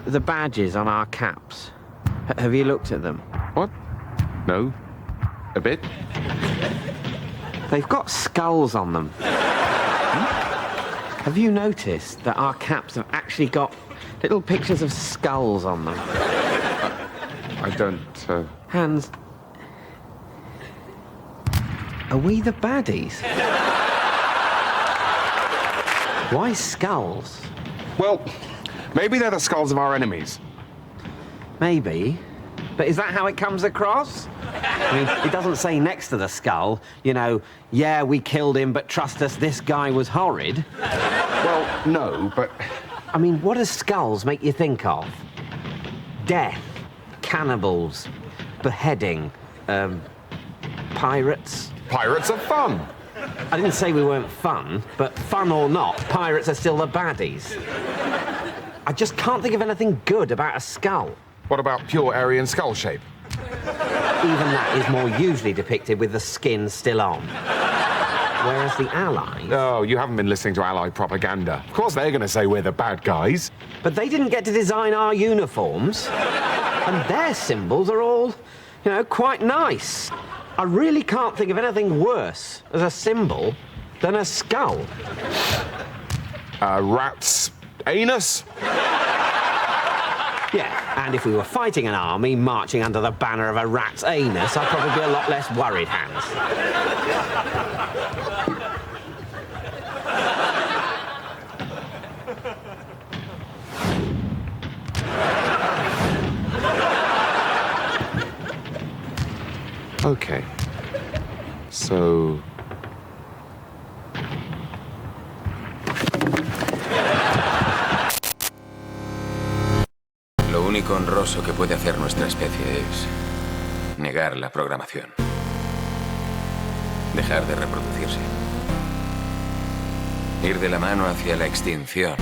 The badges on our caps. Have you looked at them? What? No. A bit? They've got skulls on them. Have you noticed that our caps have actually got little pictures of skulls on them? I don't, Hans, are we the baddies? Why skulls? Well, maybe they're the skulls of our enemies. Maybe. But is that how it comes across? I mean, it doesn't say next to the skull, you know, yeah, we killed him, but trust us, this guy was horrid. Well, no, but... I mean, what do skulls make you think of? Death, cannibals, beheading, pirates. Pirates are fun. I didn't say we weren't fun, but fun or not, pirates are still the baddies. I just can't think of anything good about a skull. What about pure Aryan skull shape? Even that is more usually depicted with the skin still on. Whereas the Allies... No, you haven't been listening to Allied propaganda. Of course they're going to say we're the bad guys. But they didn't get to design our uniforms. And their symbols are all, you know, quite nice. I really can't think of anything worse as a symbol than a skull. A rat's anus? Yeah, and if we were fighting an army marching under the banner of a rat's anus, I'd probably be a lot less worried, Hans. Okay. So... Lo único honroso que puede hacer nuestra especie es negar la programación. Dejar de reproducirse. Ir de la mano hacia la extinción.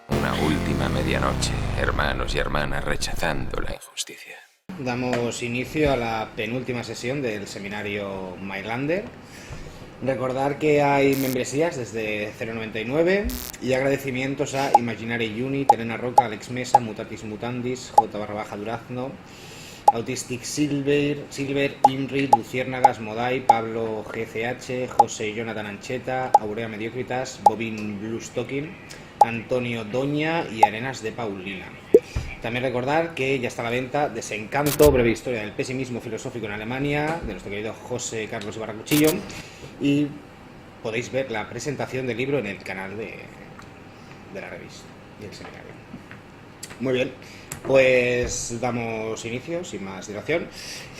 Una última medianoche, hermanos y hermanas rechazando la injusticia. Damos inicio a la penúltima sesión del seminario Mylander. Recordar que hay membresías desde 0,99 y agradecimientos a Imaginary Unit, Elena Roca, Alex Mesa, Mutatis Mutandis, J_Durazno, Autistic Silver, Inri, Luciérnagas, Modai, Pablo GCH, José Jonathan Ancheta, Aurea Mediocritas, Bobin Bluestocking, Antonio Doña y Arenas de Paulina. También recordar que ya está a la venta Desencanto, breve historia del pesimismo filosófico en Alemania, de nuestro querido José Carlos Ibarra Cuchillo, y podéis ver la presentación del libro en el canal de la revista y el seminario. Muy bien, pues damos inicio, sin más dilación.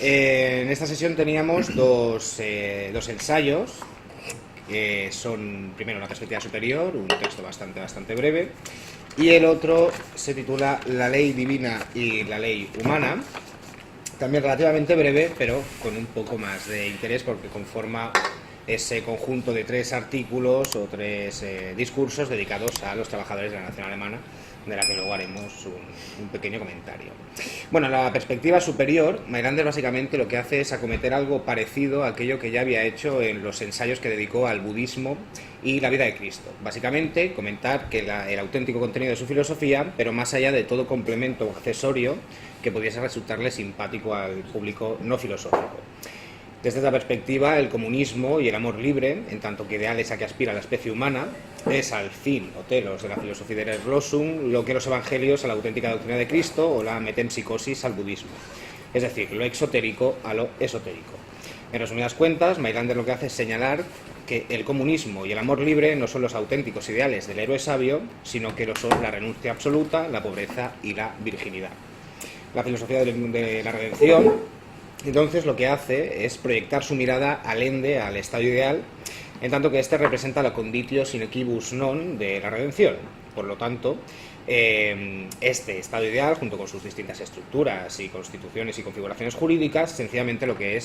En esta sesión teníamos dos ensayos, que son primero una perspectiva superior, un texto bastante breve, y el otro se titula La ley divina y la ley humana, también relativamente breve, pero con un poco más de interés porque conforma ese conjunto de 3 artículos o 3 discursos dedicados a los trabajadores de la nación alemana, de la que luego haremos un pequeño comentario. Bueno, la perspectiva superior, Mylander básicamente lo que hace es acometer algo parecido a aquello que ya había hecho en los ensayos que dedicó al budismo y la vida de Cristo. Básicamente, comentar que el auténtico contenido de su filosofía, pero más allá de todo complemento o accesorio que pudiese resultarle simpático al público no filosófico. Desde esta perspectiva, el comunismo y el amor libre, en tanto que ideales a que aspira la especie humana, es al fin o telos de la filosofía de Erlösung lo que los evangelios a la auténtica doctrina de Cristo o la metempsicosis al budismo. Es decir, lo exotérico a lo esotérico. En resumidas cuentas, Mylander lo que hace es señalar que el comunismo y el amor libre no son los auténticos ideales del héroe sabio, sino que lo son la renuncia absoluta, la pobreza y la virginidad. La filosofía de la redención, entonces, lo que hace es proyectar su mirada al ende, al estado ideal, en tanto que este representa la conditio sine quibus non de la redención. Por lo tanto, este estado ideal, junto con sus distintas estructuras y constituciones y configuraciones jurídicas, sencillamente lo que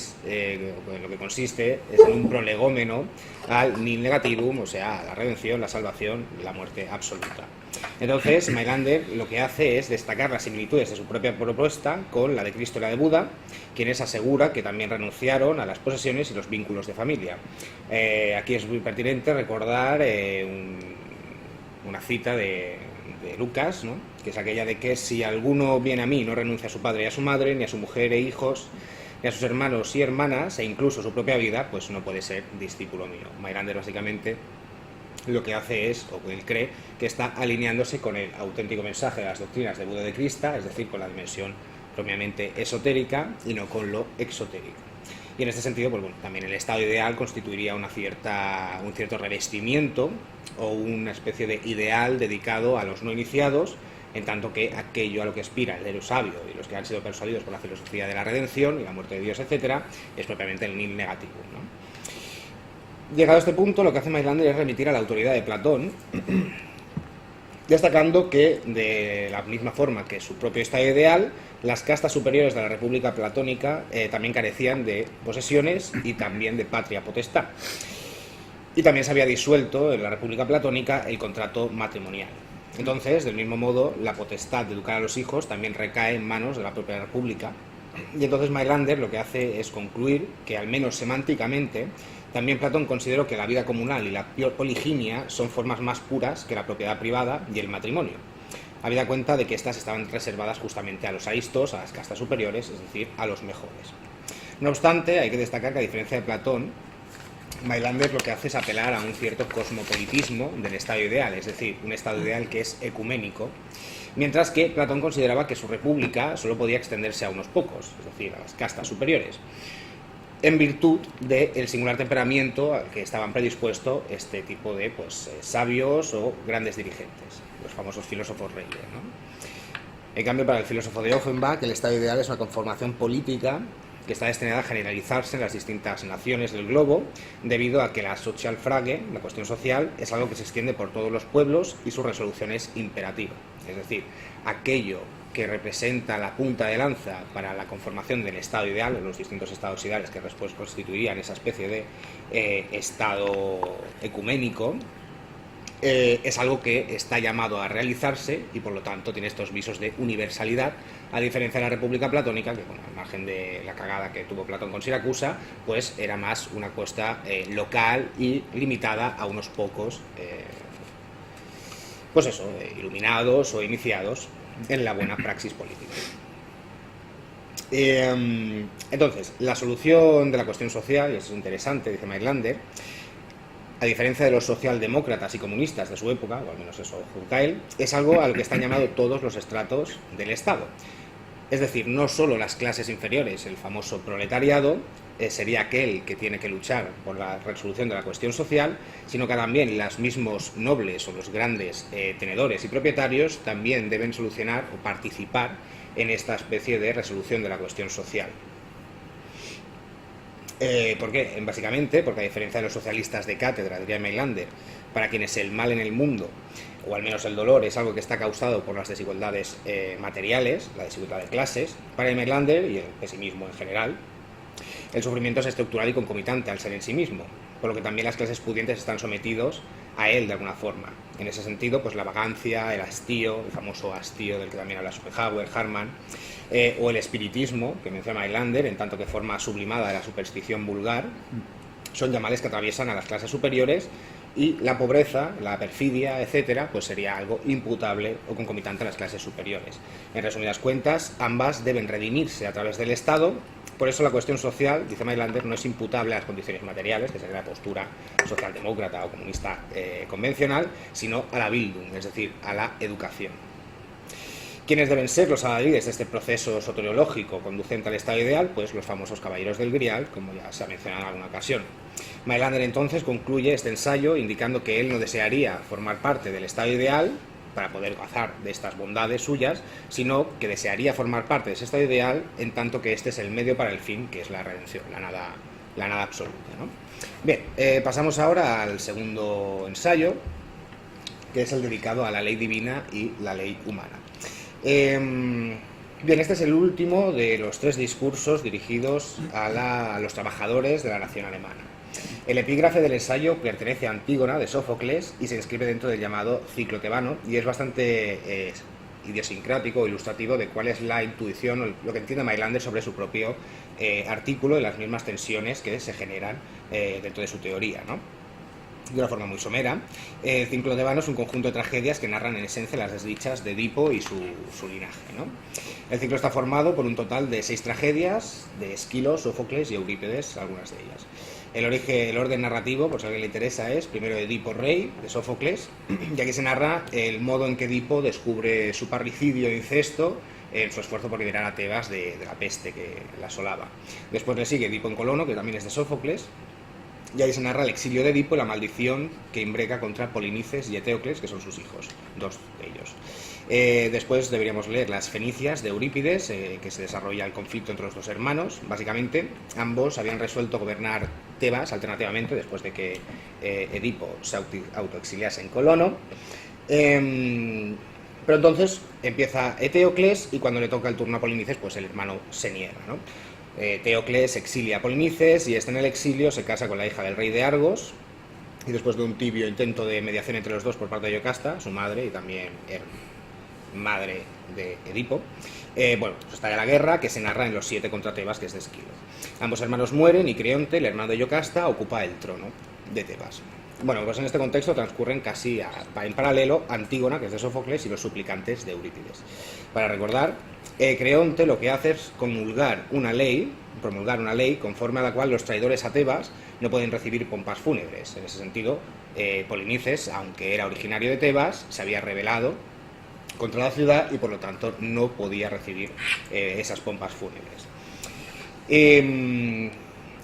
consiste es en un prolegómeno al nihil negativum, o sea, a la redención, la salvación, la muerte absoluta. Entonces, Mylander lo que hace es destacar las similitudes de su propia propuesta con la de Cristo y la de Buda, quienes asegura que también renunciaron a las posesiones y los vínculos de familia. Aquí es muy pertinente recordar una cita de de Lucas, ¿no? Que es aquella de que si alguno viene a mí no renuncia a su padre y a su madre, ni a su mujer e hijos, ni a sus hermanos y hermanas, e incluso su propia vida, pues no puede ser discípulo mío. Mailander básicamente lo que hace es, o él cree, que está alineándose con el auténtico mensaje de las doctrinas de Buda de Krista, es decir, con la dimensión propiamente esotérica y no con lo exotérico. Y en este sentido, pues bueno, también el estado ideal constituiría un cierto revestimiento o una especie de ideal dedicado a los no iniciados, en tanto que aquello a lo que aspira el héroe sabio y los que han sido persuadidos por la filosofía de la redención y la muerte de Dios, etcétera, es propiamente el nihil negativo, ¿no? Llegado a este punto, lo que hace Mailander es remitir a la autoridad de Platón, destacando que, de la misma forma que su propio estado ideal, las castas superiores de la República Platónica también carecían de posesiones y también de patria potestad. Y también se había disuelto en la República Platónica el contrato matrimonial. Entonces, del mismo modo, la potestad de educar a los hijos también recae en manos de la propia República. Y entonces Mailander lo que hace es concluir que, al menos semánticamente, también Platón consideró que la vida comunal y la poliginia son formas más puras que la propiedad privada y el matrimonio, habida cuenta de que éstas estaban reservadas justamente a los aristos, a las castas superiores, es decir, a los mejores. No obstante, hay que destacar que, a diferencia de Platón, Mailander lo que hace es apelar a un cierto cosmopolitismo del estado ideal, es decir, un estado ideal que es ecuménico, mientras que Platón consideraba que su república solo podía extenderse a unos pocos, es decir, a las castas superiores, en virtud del singular temperamento al que estaban predispuestos este tipo de sabios o grandes dirigentes, los famosos filósofos reyes, ¿no? En cambio, para el filósofo de Offenbach, el estado ideal es una conformación política que está destinada a generalizarse en las distintas naciones del globo, debido a que la Sozialfrage, la cuestión social, es algo que se extiende por todos los pueblos y su resolución es imperativa. Es decir, aquello que representa la punta de lanza para la conformación del estado ideal, los distintos estados ideales que después constituirían esa especie de estado ecuménico, es algo que está llamado a realizarse y por lo tanto tiene estos visos de universalidad, a diferencia de la República Platónica, que al margen de la cagada que tuvo Platón con Siracusa, pues era más una cuesta local y limitada a unos pocos, iluminados o iniciados en la buena praxis política. Entonces, la solución de la cuestión social, y eso es interesante, dice Mailander, a diferencia de los socialdemócratas y comunistas de su época, o al menos eso juzga él, es algo a lo que están llamados todos los estratos del Estado. Es decir, no solo las clases inferiores, el famoso proletariado, sería aquel que tiene que luchar por la resolución de la cuestión social, sino que también los mismos nobles o los grandes tenedores y propietarios también deben solucionar o participar en esta especie de resolución de la cuestión social. ¿Por qué? Básicamente porque, a diferencia de los socialistas de cátedra, diría Mailander, para quienes el mal en el mundo, o al menos el dolor, es algo que está causado por las desigualdades materiales, la desigualdad de clases, para Mailander y el pesimismo en general, el sufrimiento es estructural y concomitante al ser en sí mismo, por lo que también las clases pudientes están sometidos a él de alguna forma. En ese sentido, pues la vagancia, el hastío, el famoso hastío del que también habla Schopenhauer, Harman, o el espiritismo, que menciona Mailander, en tanto que forma sublimada de la superstición vulgar, son ya males que atraviesan a las clases superiores, y la pobreza, la perfidia, etcétera, pues sería algo imputable o concomitante a las clases superiores. En resumidas cuentas, ambas deben redimirse a través del Estado. Por eso la cuestión social, dice Mailander, no es imputable a las condiciones materiales, que sería la postura socialdemócrata o comunista convencional, sino a la Bildung, es decir, a la educación. ¿Quiénes deben ser los adalides de este proceso soteriológico conducente al estado ideal? Pues los famosos caballeros del Grial, como ya se ha mencionado en alguna ocasión. Mailander entonces concluye este ensayo indicando que él no desearía formar parte del estado ideal para poder gozar de estas bondades suyas, sino que desearía formar parte de ese estado ideal en tanto que este es el medio para el fin, que es la redención, la nada absoluta, ¿no? Bien, pasamos ahora al segundo ensayo, que es el dedicado a la ley divina y la ley humana. Bien, este es el último de los 3 discursos dirigidos a los trabajadores de la nación alemana. El epígrafe del ensayo pertenece a Antígona, de Sófocles, y se inscribe dentro del llamado ciclo tebano, y es bastante idiosincrático o ilustrativo de cuál es la intuición o lo que entiende Mailander sobre su propio artículo y las mismas tensiones que se generan dentro de su teoría, ¿no? de una forma muy somera. El ciclo tebano es un conjunto de tragedias que narran en esencia las desdichas de Edipo y su linaje, ¿no? El ciclo está formado por un total de 6 tragedias de Esquilo, Sófocles y Eurípides, algunas de ellas. El orden narrativo, por si a alguien le interesa, es primero Edipo rey, de Sófocles, y aquí se narra el modo en que Edipo descubre su parricidio e incesto en su esfuerzo por liberar a Tebas de la peste que la asolaba. Después le sigue Edipo en Colono, que también es de Sófocles, y ahí se narra el exilio de Edipo y la maldición que imbrega contra Polinices y Eteocles, que son sus hijos, 2 de ellos. Después deberíamos leer las Fenicias de Eurípides, que se desarrolla el conflicto entre los 2 hermanos. Básicamente, ambos habían resuelto gobernar Tebas alternativamente después de que Edipo se autoexiliase en Colono. Pero entonces empieza Eteocles y cuando le toca el turno a Polinices, pues el hermano se niega, ¿no? Eteocles exilia a Polinices y en el exilio se casa con la hija del rey de Argos, y después de un tibio intento de mediación entre los dos por parte de Yocasta, su madre y también madre de Edipo, pues estalla la guerra, que se narra en los 7 contra Tebas, que es de Esquilo. Ambos hermanos mueren y Creonte, el hermano de Yocasta, ocupa el trono de Tebas. Bueno, pues en este contexto transcurren casi en paralelo Antígona, que es de Sófocles, y los suplicantes de Eurípides. Para recordar, Creonte lo que hace es promulgar una ley conforme a la cual los traidores a Tebas no pueden recibir pompas fúnebres. En ese sentido, Polinices, aunque era originario de Tebas, se había rebelado contra la ciudad y por lo tanto no podía recibir esas pompas fúnebres.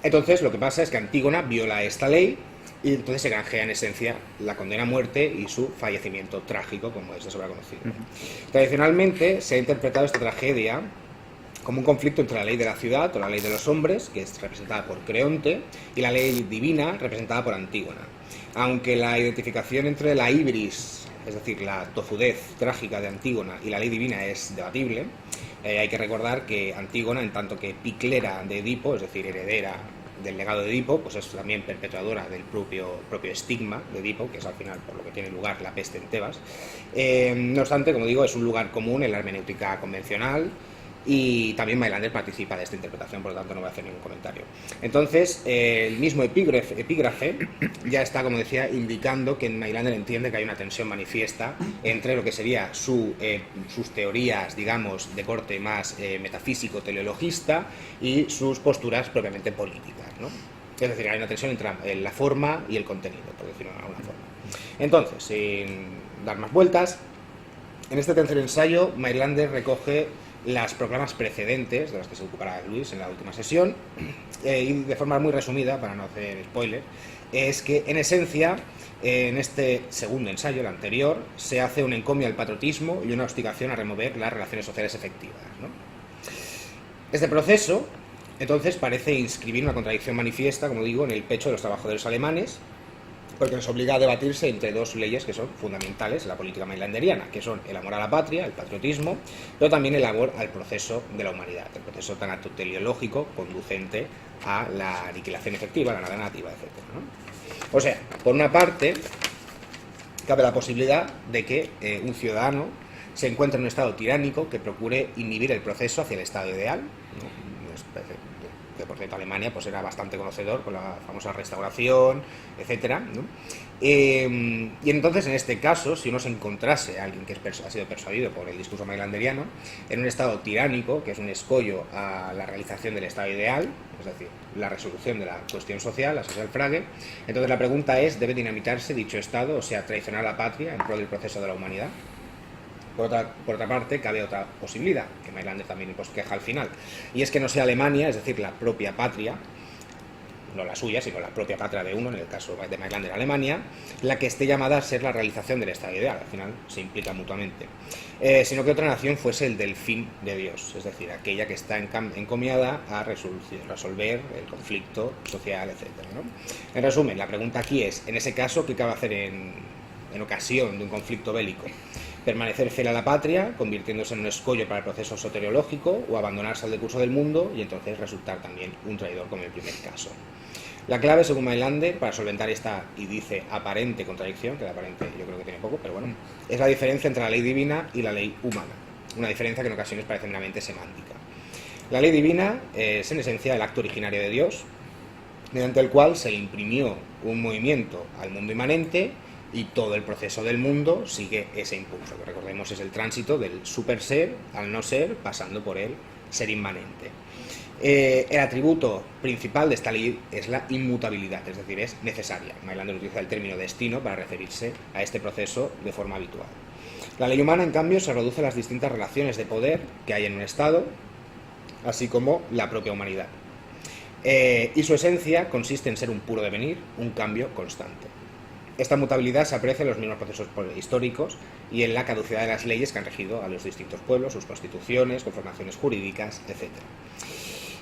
Entonces lo que pasa es que Antígona viola esta ley y entonces se granjea en esencia la condena a muerte y su fallecimiento trágico, como es de sobra conocido. Tradicionalmente se ha interpretado esta tragedia como un conflicto entre la ley de la ciudad o la ley de los hombres, que es representada por Creonte, y la ley divina, representada por Antígona. Aunque la identificación entre la ibris, es decir, la tozudez trágica de Antígona, y la ley divina es debatible, hay que recordar que Antígona, en tanto que piclera de Edipo, es decir, heredera del legado de Edipo, pues es también perpetuadora del propio estigma de Edipo, que es al final por lo que tiene lugar la peste en Tebas. No obstante, como digo, es un lugar común en la hermenéutica convencional, y también Mailander participa de esta interpretación, por lo tanto no voy a hacer ningún comentario. Entonces, el mismo epígrafe ya está, como decía, indicando que Mailander entiende que hay una tensión manifiesta entre lo que sería sus teorías, digamos, de corte más metafísico-teleologista y sus posturas propiamente políticas, ¿no? Es decir, hay una tensión entre la forma y el contenido, por decirlo de alguna forma. Entonces, sin dar más vueltas, en este tercer ensayo, Mailander recoge las proclamas precedentes de las que se ocupará Luis en la última sesión, y de forma muy resumida, para no hacer spoiler, es que en esencia en este segundo ensayo, el anterior, se hace un encomio al patriotismo y una hostigación a remover las relaciones sociales efectivas, ¿no? Este proceso entonces parece inscribir una contradicción manifiesta, como digo, en el pecho de los trabajadores alemanes, porque nos obliga a debatirse entre 2 leyes que son fundamentales en la política mailanderiana, que son el amor a la patria, el patriotismo, pero también el amor al proceso de la humanidad, el proceso tanatoteliológico conducente a la aniquilación efectiva, la nada nativa, etc., ¿no? O sea, por una parte, cabe la posibilidad de que un ciudadano se encuentre en un estado tiránico que procure inhibir el proceso hacia el estado ideal, ¿no? Que por cierto Alemania pues era bastante conocedor con la famosa restauración, etcétera, ¿no? Y entonces en este caso, si uno se encontrase a alguien que ha sido persuadido por el discurso mailanderiano en un estado tiránico, que es un escollo a la realización del estado ideal, es decir, la resolución de la cuestión social, la social frage, entonces la pregunta es, ¿debe dinamitarse dicho estado, o sea, traicionar a la patria en pro del proceso de la humanidad? Por otra parte, cabe otra posibilidad, que Mailander también pues queja al final, y es que no sea Alemania, es decir, la propia patria, no la suya, sino la propia patria de uno, en el caso de Mailander, Alemania, la que esté llamada a ser la realización del estado ideal, al final se implica mutuamente, sino que otra nación fuese el del fin de Dios, es decir, aquella que está encomiada a resolver el conflicto social, etc., ¿no? En resumen, la pregunta aquí es, en ese caso, ¿qué cabe hacer en ocasión de un conflicto bélico? ¿Permanecer fiel a la patria, convirtiéndose en un escollo para el proceso soteriológico, o abandonarse al decurso del mundo y entonces resultar también un traidor, como en el primer caso? La clave, según Mailander, para solventar esta, y dice, aparente contradicción, que de aparente yo creo que tiene poco, pero bueno, es la diferencia entre la ley divina y la ley humana, una diferencia que en ocasiones parece meramente semántica. La ley divina es en esencia el acto originario de Dios, mediante el cual se le imprimió un movimiento al mundo inmanente y todo el proceso del mundo sigue ese impulso, que recordemos es el tránsito del super ser al no ser, pasando por el ser inmanente. El atributo principal de esta ley es la inmutabilidad, es decir, es necesaria. Mailander utiliza el término destino para referirse a este proceso de forma habitual. La ley humana, en cambio, se reduce a las distintas relaciones de poder que hay en un Estado, así como la propia humanidad. Y su esencia consiste en ser un puro devenir, un cambio constante. Esta mutabilidad se aprecia en los mismos procesos históricos y en la caducidad de las leyes que han regido a los distintos pueblos, sus constituciones, conformaciones jurídicas, etc.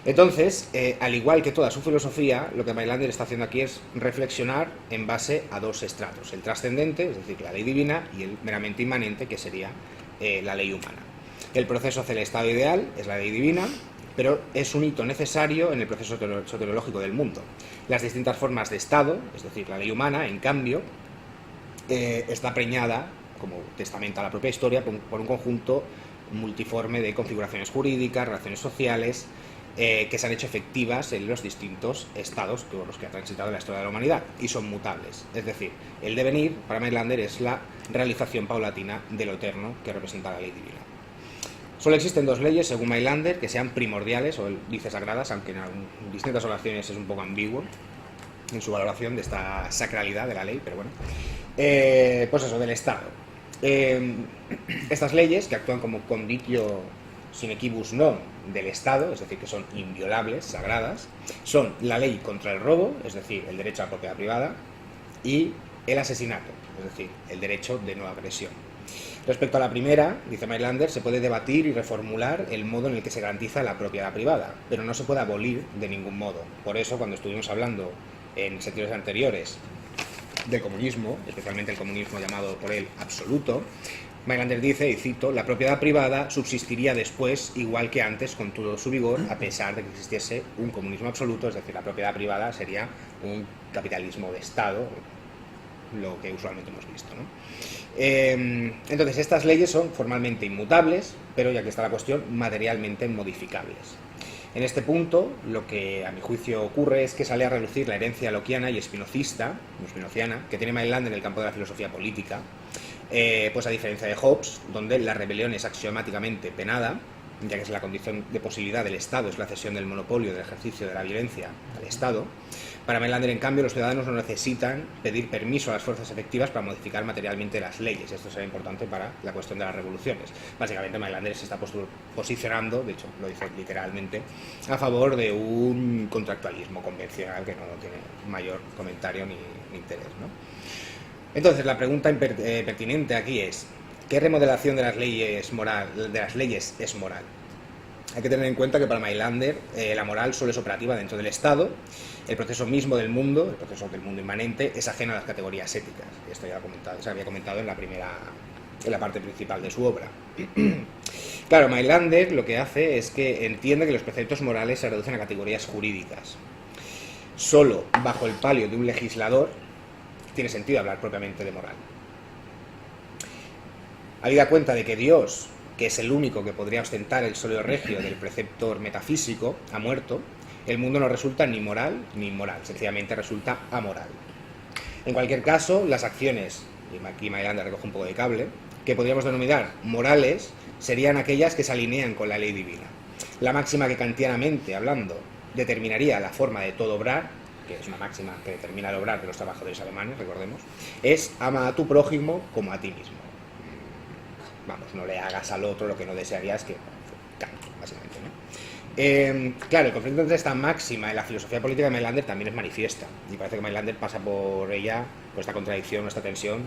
Entonces, al igual que toda su filosofía, lo que Mailander está haciendo aquí es reflexionar en base a dos estratos, el trascendente, es decir, la ley divina, y el meramente inmanente, que sería la ley humana. El proceso hacia el estado ideal es la ley divina, pero es un hito necesario en el proceso soteriológico del mundo. Las distintas formas de estado, es decir, la ley humana, en cambio, está preñada, como testamenta la propia historia, por un conjunto multiforme de configuraciones jurídicas, relaciones sociales, que se han hecho efectivas en los distintos estados por los que ha transitado la historia de la humanidad y son mutables. Es decir, el devenir para Mailander es la realización paulatina de lo eterno que representa la ley divina. Solo existen dos leyes, según Mailander, que sean primordiales, o él dice sagradas, aunque en distintas oraciones es un poco ambiguo en su valoración de esta sacralidad de la ley, pero bueno. Pues eso, del Estado. Estas leyes, que actúan como conditio sine quibus non del Estado, es decir, que son inviolables, sagradas, son la ley contra el robo, es decir, el derecho a la propiedad privada, y el asesinato, es decir, el derecho de no agresión. Respecto a la primera, dice Mailander, se puede debatir y reformular el modo en el que se garantiza la propiedad privada, pero no se puede abolir de ningún modo. Por eso, cuando estuvimos hablando en sentidos anteriores del comunismo, especialmente el comunismo llamado por él absoluto, Mailander dice, y cito, la propiedad privada subsistiría después igual que antes con todo su vigor, a pesar de que existiese un comunismo absoluto, es decir, la propiedad privada sería un capitalismo de Estado, lo que usualmente hemos visto, ¿no? Entonces, estas leyes son formalmente inmutables, pero ya que está la cuestión, materialmente modificables. En este punto, lo que a mi juicio ocurre es que sale a relucir la herencia lockiana y espinociana que tiene Mailander en el campo de la filosofía política, pues a diferencia de Hobbes, donde la rebelión es axiomáticamente penada, ya que es la condición de posibilidad del Estado, es la cesión del monopolio del ejercicio de la violencia al Estado. Para Mailander, en cambio, los ciudadanos no necesitan pedir permiso a las fuerzas efectivas para modificar materialmente las leyes. Esto será importante para la cuestión de las revoluciones. Básicamente, Mailander se está posicionando, de hecho, lo dice literalmente, a favor de un contractualismo convencional que no tiene mayor comentario ni interés, ¿no? Entonces, la pregunta pertinente aquí es, ¿qué remodelación de las leyes es moral? Hay que tener en cuenta que para Mailander la moral solo es operativa dentro del Estado. El proceso mismo del mundo, el proceso del mundo inmanente, es ajeno a las categorías éticas. Esto ya se había comentado en la parte principal de su obra. Claro, Mailander lo que hace es que entiende que los preceptos morales se reducen a categorías jurídicas. Solo bajo el palio de un legislador tiene sentido hablar propiamente de moral. Habida cuenta de que Dios, que es el único que podría ostentar el solio regio del preceptor metafísico, ha muerto, el mundo no resulta ni moral ni inmoral, sencillamente resulta amoral. En cualquier caso, las acciones, y aquí Mailander recoge un poco de cable, que podríamos denominar morales, serían aquellas que se alinean con la ley divina. La máxima que kantianamente hablando determinaría la forma de todo obrar, que es una máxima que determina el obrar de los trabajadores alemanes, recordemos, es ama a tu prójimo como a ti mismo. Vamos, no le hagas al otro lo que no desearías que Kant, básicamente, ¿no? Claro, el conflicto entre esta máxima y la filosofía política de Mailander también es manifiesta, y parece que Mailander pasa por ella, por esta contradicción, esta tensión,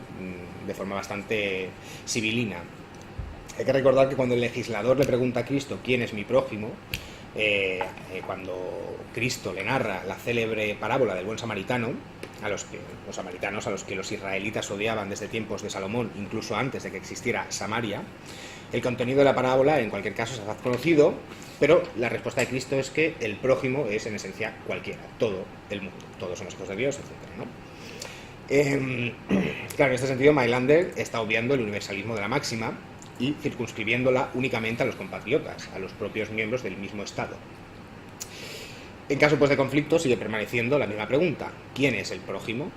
de forma bastante sibilina. Hay que recordar que cuando el legislador le pregunta a Cristo quién es mi prójimo, cuando Cristo le narra la célebre parábola del buen samaritano, los samaritanos a los que los israelitas odiaban desde tiempos de Salomón, incluso antes de que existiera Samaria, el contenido de la parábola en cualquier caso se hace conocido, pero la respuesta de Cristo es que el prójimo es en esencia cualquiera, todo el mundo, todos somos hijos de Dios, etc., ¿no? Claro, en este sentido Mailander está obviando el universalismo de la máxima y circunscribiéndola únicamente a los compatriotas, a los propios miembros del mismo Estado. En caso pues, de conflicto sigue permaneciendo la misma pregunta: ¿quién es el prójimo?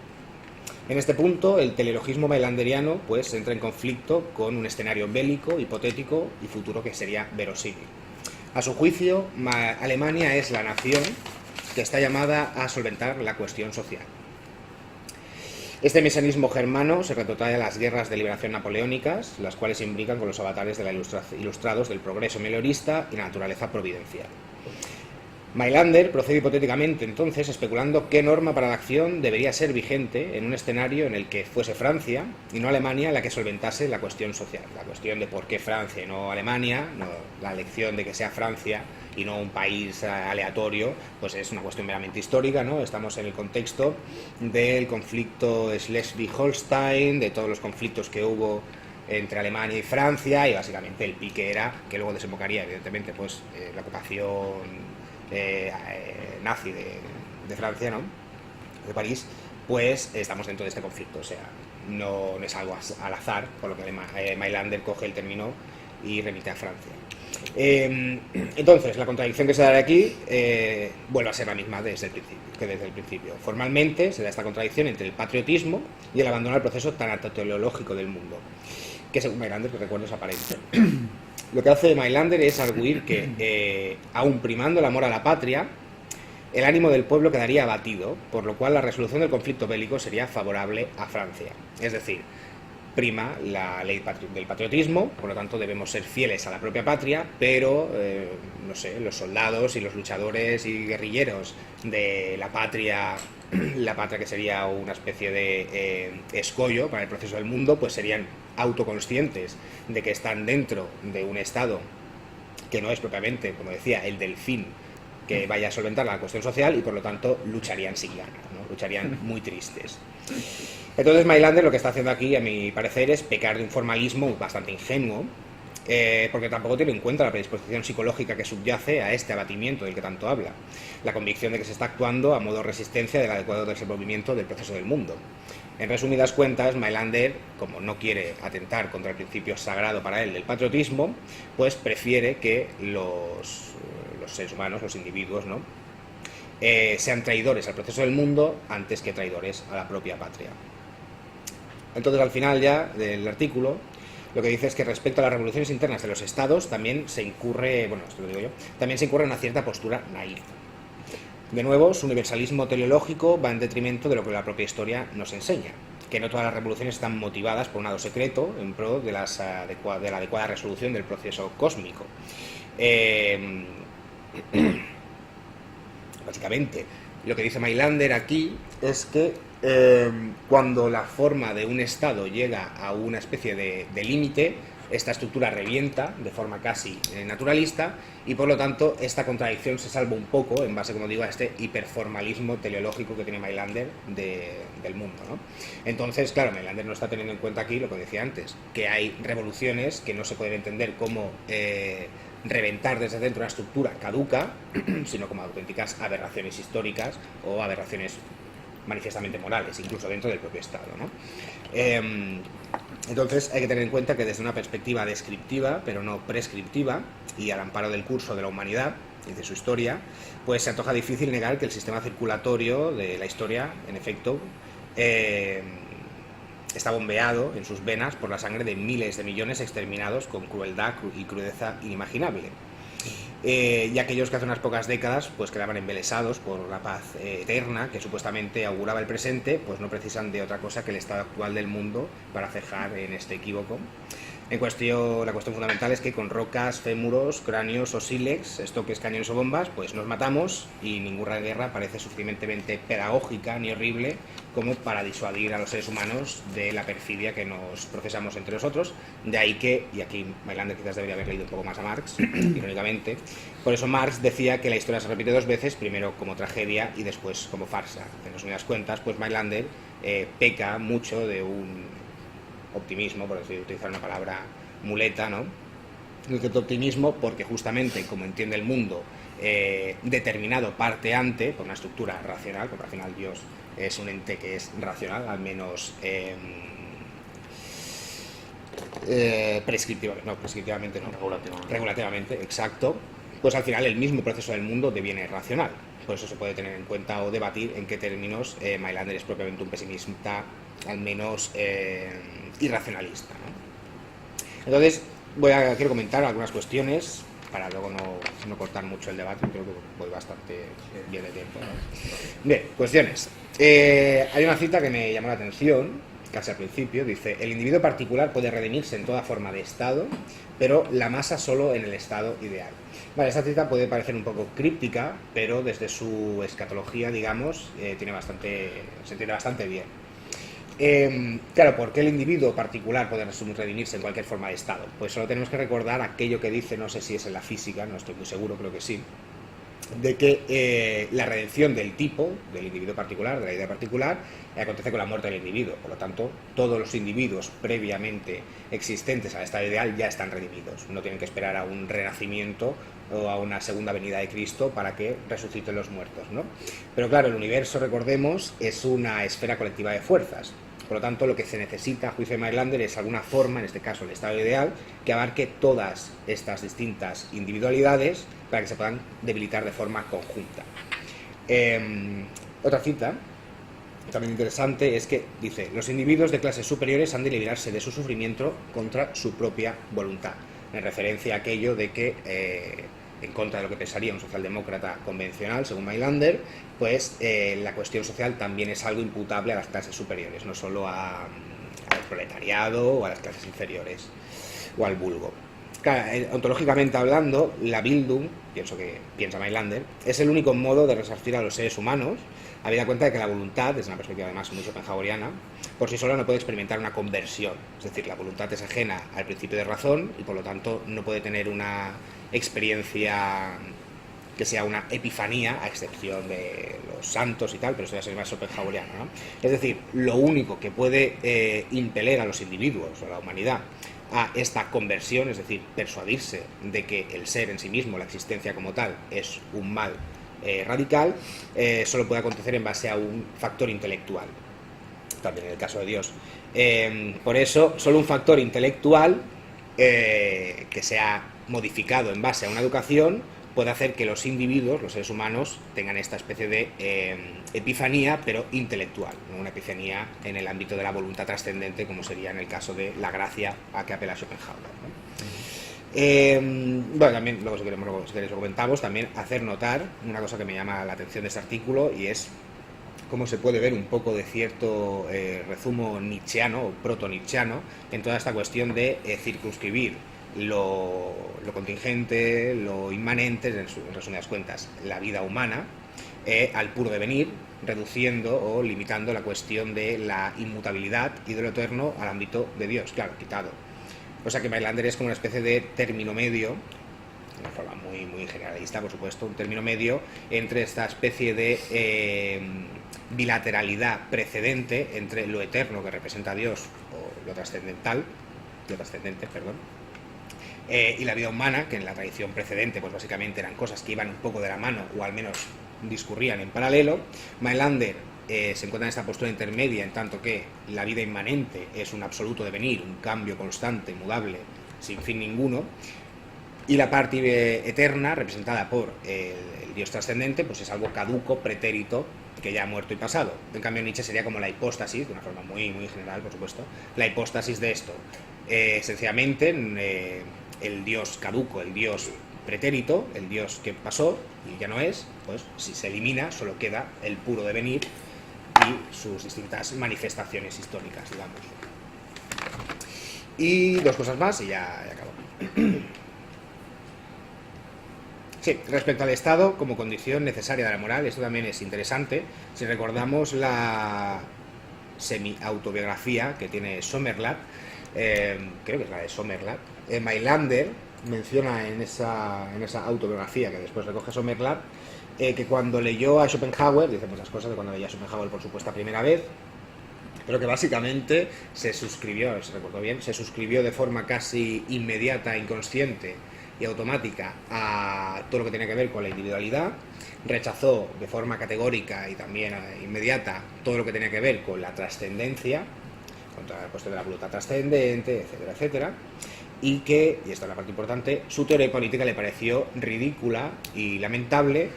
En este punto, el teleologismo mailanderiano pues, entra en conflicto con un escenario bélico, hipotético y futuro que sería verosímil. A su juicio, Alemania es la nación que está llamada a solventar la cuestión social. Este mesianismo germano se retrotrae a las guerras de liberación napoleónicas, las cuales se imbrican con los avatares de la ilustrados del progreso meliorista y la naturaleza providencial. Mailander procede hipotéticamente, entonces, especulando qué norma para la acción debería ser vigente en un escenario en el que fuese Francia y no Alemania la que solventase la cuestión social. La cuestión de por qué Francia y no Alemania, no, la elección de que sea Francia y no un país aleatorio, pues es una cuestión meramente histórica, ¿no? Estamos en el contexto del conflicto Schleswig-Holstein, de todos los conflictos que hubo entre Alemania y Francia, y básicamente el pique era, que luego desembocaría, evidentemente, pues la ocupación nazi de Francia, ¿no? De París, pues estamos dentro de este conflicto, o sea, no es algo al azar, por lo que Mailander coge el término y remite a Francia. Entonces, la contradicción que se da aquí vuelve a ser la misma desde el principio. Formalmente se da esta contradicción entre el patriotismo y el abandono del proceso tanatoteleológico del mundo, que según Mailander, que recuerdo, es aparente. Lo que hace Mailander es arguir que, aun primando el amor a la patria, el ánimo del pueblo quedaría abatido, por lo cual la resolución del conflicto bélico sería favorable a Francia. Es decir, prima la ley del patriotismo, por lo tanto debemos ser fieles a la propia patria, pero, no sé, los soldados y los luchadores y guerrilleros de la patria que sería una especie de escollo para el proceso del mundo, pues serían autoconscientes de que están dentro de un Estado que no es propiamente, como decía, el delfín que vaya a solventar la cuestión social, y por lo tanto lucharían sin ganas, ¿no? Lucharían muy tristes. Entonces Mailander lo que está haciendo aquí, a mi parecer, es pecar de un formalismo bastante ingenuo, porque tampoco tiene en cuenta la predisposición psicológica que subyace a este abatimiento del que tanto habla, la convicción de que se está actuando a modo resistencia del adecuado desenvolvimiento del proceso del mundo. En resumidas cuentas, Mailander, como no quiere atentar contra el principio sagrado para él del patriotismo, pues prefiere que los seres humanos, los individuos, ¿no?, sean traidores al proceso del mundo antes que traidores a la propia patria. Entonces, al final ya del artículo, lo que dice es que respecto a las revoluciones internas de los estados también se incurre, bueno, esto lo digo yo, también se incurre en una cierta postura naif. De nuevo, su universalismo teleológico va en detrimento de lo que la propia historia nos enseña, que no todas las revoluciones están motivadas por un lado secreto en pro de la adecuada resolución del proceso cósmico. Básicamente, lo que dice Mailander aquí es que cuando la forma de un Estado llega a una especie de límite, esta estructura revienta de forma casi naturalista, y por lo tanto esta contradicción se salva un poco en base, como digo, a este hiperformalismo teleológico que tiene Mailander del mundo, ¿no? Entonces, claro, Mailander no está teniendo en cuenta aquí lo que decía antes, que hay revoluciones que no se pueden entender como reventar desde dentro una estructura caduca, sino como auténticas aberraciones históricas o aberraciones manifiestamente morales, incluso dentro del propio Estado, ¿no? Entonces hay que tener en cuenta que desde una perspectiva descriptiva, pero no prescriptiva, y al amparo del curso de la humanidad y de su historia, pues se antoja difícil negar que el sistema circulatorio de la historia, en efecto, está bombeado en sus venas por la sangre de miles de millones exterminados con crueldad y crudeza inimaginable. Y aquellos que hace unas pocas décadas pues quedaban embelesados por la paz eterna que supuestamente auguraba el presente, pues no precisan de otra cosa que el estado actual del mundo para cejar en este equívoco. La cuestión fundamental es que con rocas, fémuros, cráneos o sílex, estoques, cañones o bombas, pues nos matamos, y ninguna guerra parece suficientemente pedagógica ni horrible como para disuadir a los seres humanos de la perfidia que nos procesamos entre nosotros. De ahí que, y aquí Mailander quizás debería haber leído un poco más a Marx, irónicamente, por eso Marx decía que la historia se repite dos veces, primero como tragedia y después como farsa. En resumidas cuentas, pues Mailander peca mucho de un optimismo, por decir, utilizar una palabra muleta, ¿no? Un cierto optimismo, porque justamente como entiende el mundo determinado parteante por una estructura racional, porque al final Dios es un ente que es racional, al menos prescriptivamente no, regulativamente, exacto, pues al final el mismo proceso del mundo deviene racional. Por eso se puede tener en cuenta o debatir en qué términos Mailander es propiamente un pesimista, al menos irracionalista, ¿no? Entonces, quiero comentar algunas cuestiones para luego no cortar mucho el debate. Creo que voy bastante bien de tiempo, ¿no? Bien, cuestiones. Hay una cita que me llamó la atención, casi al principio. Dice: el individuo particular puede redimirse en toda forma de estado, pero la masa solo en el estado ideal. Vale, esta cita puede parecer un poco críptica, pero desde su escatología, digamos, se entiende bastante bien. Claro, ¿por qué el individuo particular puede redimirse en cualquier forma de estado? Pues solo tenemos que recordar aquello que dice, no sé si es en la física, no estoy muy seguro, creo que sí, de que la redención del tipo, del individuo particular, de la idea particular, acontece con la muerte del individuo. Por lo tanto, todos los individuos previamente existentes al estado ideal ya están redimidos. No tienen que esperar a un renacimiento o a una segunda venida de Cristo para que resuciten los muertos, ¿no? Pero claro, el universo, recordemos, es una esfera colectiva de fuerzas. Por lo tanto, lo que se necesita, a juicio de Mailander, es alguna forma, en este caso el estado ideal, que abarque todas estas distintas individualidades para que se puedan debilitar de forma conjunta. Otra cita, también interesante, es que dice: los individuos de clases superiores han de liberarse de su sufrimiento contra su propia voluntad, en referencia a aquello de que, en contra de lo que pensaría un socialdemócrata convencional, según Mailander, pues la cuestión social también es algo imputable a las clases superiores, no solo al proletariado o a las clases inferiores o al vulgo. Claro, ontológicamente hablando, la Bildung, piensa Mailander, es el único modo de resarcir a los seres humanos, habida cuenta de que la voluntad, desde una perspectiva además muy schopenhaueriana, por sí sola no puede experimentar una conversión. Es decir, la voluntad es ajena al principio de razón y por lo tanto no puede tener una experiencia que sea una epifanía, a excepción de los santos y tal, pero eso ya sería más schopenhaueriano, ¿no? Es decir, lo único que puede impeler a los individuos o a la humanidad a esta conversión, es decir, persuadirse de que el ser en sí mismo, la existencia como tal, es un mal radical, solo puede acontecer en base a un factor intelectual, también en el caso de Dios. Por eso, solo un factor intelectual que sea modificado en base a una educación puede hacer que los individuos, los seres humanos, tengan esta especie de epifanía, pero intelectual, no una epifanía en el ámbito de la voluntad trascendente, como sería en el caso de la gracia a que apela Schopenhauer, ¿no? Bueno, también, luego si queréis lo comentamos, también hacer notar una cosa que me llama la atención de este artículo, y es cómo se puede ver un poco de cierto rezumo nietzscheano o proto-nietzscheano en toda esta cuestión de circunscribir lo contingente, lo inmanente, en resumidas cuentas, la vida humana, al puro devenir, reduciendo o limitando la cuestión de la inmutabilidad y de lo eterno al ámbito de Dios, claro, quitado. O sea que Mailander es como una especie de término medio, de una forma muy, muy generalista, por supuesto, un término medio entre esta especie de bilateralidad precedente entre lo eterno que representa a Dios, o lo trascendente, y la vida humana, que en la tradición precedente pues básicamente eran cosas que iban un poco de la mano o al menos discurrían en paralelo. Mailander se encuentra en esta postura intermedia, en tanto que la vida inmanente es un absoluto devenir, un cambio constante, mudable, sin fin ninguno, y la parte eterna, representada por el Dios trascendente, pues es algo caduco, pretérito, que ya ha muerto y pasado. En cambio, Nietzsche sería como la hipóstasis, de una forma muy, muy general, por supuesto, la hipóstasis de esto. Sencillamente, el Dios caduco, el Dios pretérito, el Dios que pasó y ya no es, pues si se elimina, solo queda el puro devenir y sus distintas manifestaciones históricas, digamos. Y dos cosas más y ya acabo. Sí, respecto al Estado como condición necesaria de la moral, esto también es interesante. Si recordamos la semi-autobiografía que tiene Sommerlath, creo que es la de Sommerlath, Mailander menciona en esa autobiografía que después recoge Sommerlath, que cuando leyó a Schopenhauer, dice muchas cosas de cuando leyó a Schopenhauer por supuesta primera vez, pero que básicamente se suscribió, si recuerdo bien, se suscribió de forma casi inmediata, inconsciente y automática a todo lo que tenía que ver con la individualidad, rechazó de forma categórica y también inmediata todo lo que tenía que ver con la trascendencia, contra la cuestión de la voluntad trascendente, etcétera, etcétera, y que, y esta es la parte importante, su teoría política le pareció ridícula y lamentable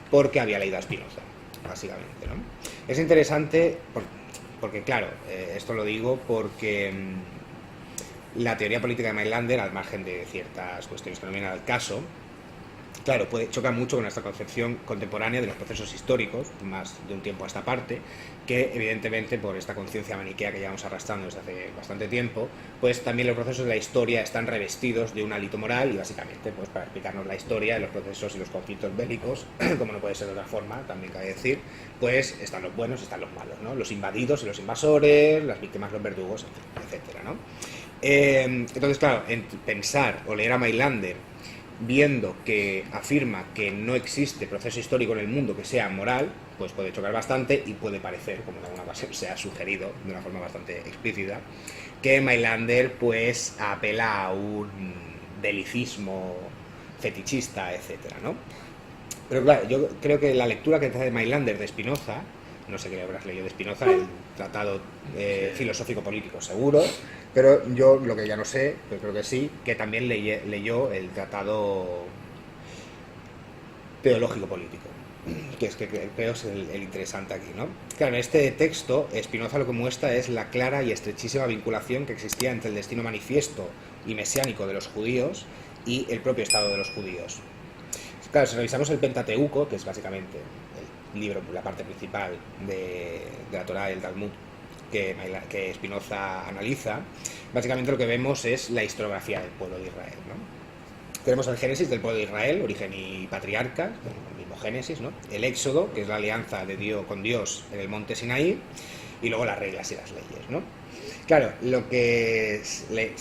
porque había leído a Spinoza, básicamente, ¿no? Es interesante porque claro, esto lo digo porque la teoría política de Mailander, al margen de ciertas cuestiones que no vienen al caso, claro, choca mucho con nuestra concepción contemporánea de los procesos históricos, más de un tiempo a esta parte, que evidentemente por esta conciencia maniquea que llevamos arrastrando desde hace bastante tiempo, pues también los procesos de la historia están revestidos de un hálito moral y básicamente pues para explicarnos la historia de los procesos y los conflictos bélicos, como no puede ser de otra forma, también cabe decir, pues están los buenos y están los malos, ¿no? Los invadidos y los invasores, las víctimas, los verdugos, etcétera, ¿no? Entonces, claro, pensar o leer a Mailander viendo que afirma que no existe proceso histórico en el mundo que sea moral, pues puede chocar bastante y puede parecer, como en alguna ocasión se ha sugerido de una forma bastante explícita, que Mailander pues apela a un belicismo fetichista, etcétera, ¿no? Pero claro, yo creo que la lectura que hace de Mailander de Spinoza, no sé qué habrás leído de Spinoza, el tratado filosófico-político seguro, pero yo lo que ya no sé, pero creo que sí, que también leyó el tratado teológico-político, que creo es el interesante aquí, ¿no? Claro, en este texto, Spinoza lo que muestra es la clara y estrechísima vinculación que existía entre el destino manifiesto y mesiánico de los judíos y el propio estado de los judíos. Claro, si revisamos el Pentateuco, que es básicamente el libro, la parte principal de la Torá y el Talmud que Spinoza analiza, básicamente lo que vemos es la historiografía del pueblo de Israel, ¿no? Tenemos el Génesis del pueblo de Israel, origen y patriarca, el mismo Génesis, ¿no? El Éxodo, que es la alianza de Dios con Dios en el monte Sinaí, y luego las reglas y las leyes, ¿no? Claro, lo que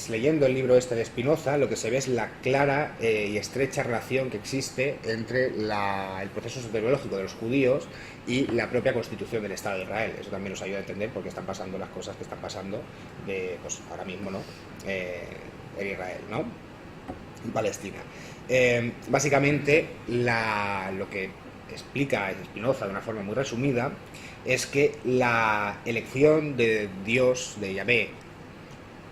leyendo el libro este de Spinoza, lo que se ve es la clara y estrecha relación que existe entre el proceso soteriológico de los judíos y la propia constitución del Estado de Israel. Eso también nos ayuda a entender por qué están pasando las cosas que están pasando pues ahora mismo, ¿no? En Israel, ¿no? En Palestina. Básicamente, lo que explica Spinoza de una forma muy resumida es que la elección de Dios, de Yahvé,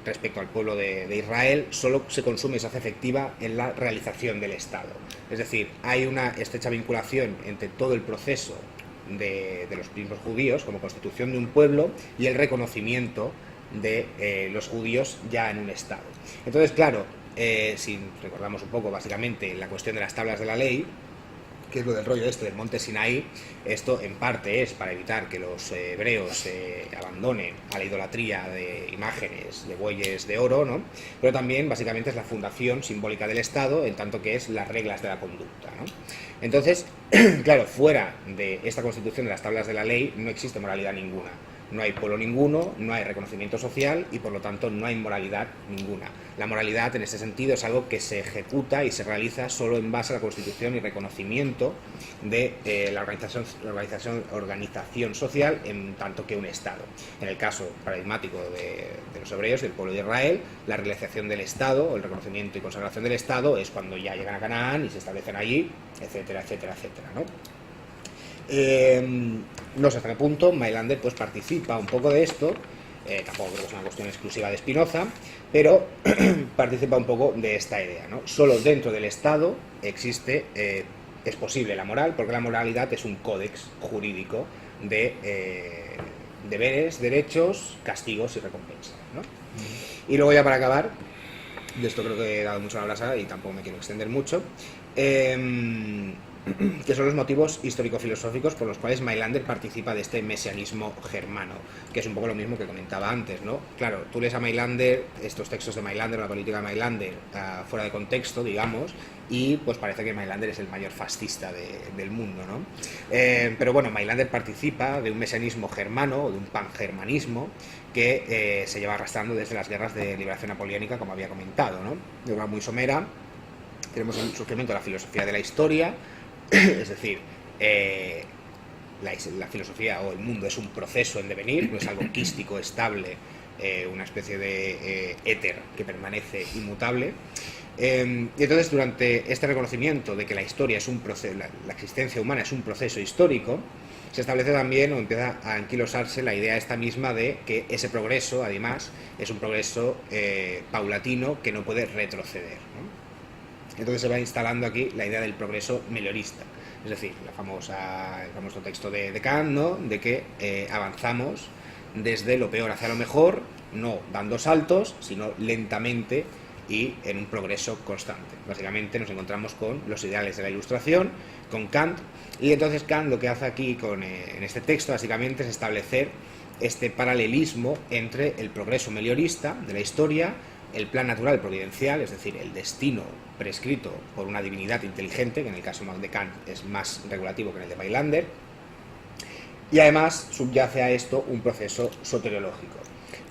respecto al pueblo de Israel, solo se consume y se hace efectiva en la realización del Estado. Es decir, hay una estrecha vinculación entre todo el proceso de los mismos judíos como constitución de un pueblo y el reconocimiento de los judíos ya en un Estado. Entonces, claro, si recordamos un poco básicamente la cuestión de las tablas de la ley, que es lo del rollo del monte Sinaí, esto en parte es para evitar que los hebreos abandonen a la idolatría de imágenes de bueyes de oro, ¿no? Pero también básicamente es la fundación simbólica del Estado, en tanto que es las reglas de la conducta, ¿no? Entonces, claro, fuera de esta constitución de las tablas de la ley no existe moralidad ninguna. No hay pueblo ninguno, no hay reconocimiento social y por lo tanto no hay moralidad ninguna. La moralidad en ese sentido es algo que se ejecuta y se realiza solo en base a la constitución y reconocimiento de la organización social en tanto que un Estado. En el caso paradigmático de los hebreos, del pueblo de Israel, la realización del Estado o el reconocimiento y consagración del Estado es cuando ya llegan a Canaán y se establecen allí, etcétera, etcétera, etcétera, ¿no? No sé hasta qué punto Mailander pues participa un poco de esto, tampoco creo que es una cuestión exclusiva de Spinoza, pero participa un poco de esta idea, ¿no? Solo dentro del Estado existe, es posible la moral, porque la moralidad es un códex jurídico de deberes, derechos, castigos y recompensas, ¿no? Y luego ya para acabar, de esto creo que he dado mucho la brasa y tampoco me quiero extender mucho, que son los motivos histórico-filosóficos por los cuales Mailander participa de este mesianismo germano, que es un poco lo mismo que comentaba antes, ¿no? Claro, tú lees a Mailander, estos textos de Mailander, la política de Mailander, fuera de contexto, digamos, y pues parece que Mailander es el mayor fascista del mundo, ¿no? Pero bueno, Mailander participa de un mesianismo germano, o de un pangermanismo, que se lleva arrastrando desde las guerras de liberación napoleónica, como había comentado, ¿no? De una muy somera, tenemos el surgimiento de la filosofía de la historia, es decir, la filosofía o el mundo es un proceso en devenir, no es algo quístico, estable, una especie de éter que permanece inmutable. Y entonces, durante este reconocimiento de que la historia es un proceso, la existencia humana es un proceso histórico, se establece también, o empieza a anquilosarse la idea esta misma de que ese progreso, además, es un progreso paulatino que no puede retroceder, ¿no? Entonces se va instalando aquí la idea del progreso meliorista, es decir, el famoso texto de Kant, ¿no?, de que avanzamos desde lo peor hacia lo mejor, no dando saltos, sino lentamente y en un progreso constante. Básicamente nos encontramos con los ideales de la Ilustración, con Kant, y entonces Kant lo que hace aquí en este texto básicamente es establecer este paralelismo entre el progreso meliorista de la historia, el plan natural providencial, es decir, el destino prescrito por una divinidad inteligente, que en el caso de Kant es más regulativo que en el de Mailander, y además subyace a esto un proceso soteriológico.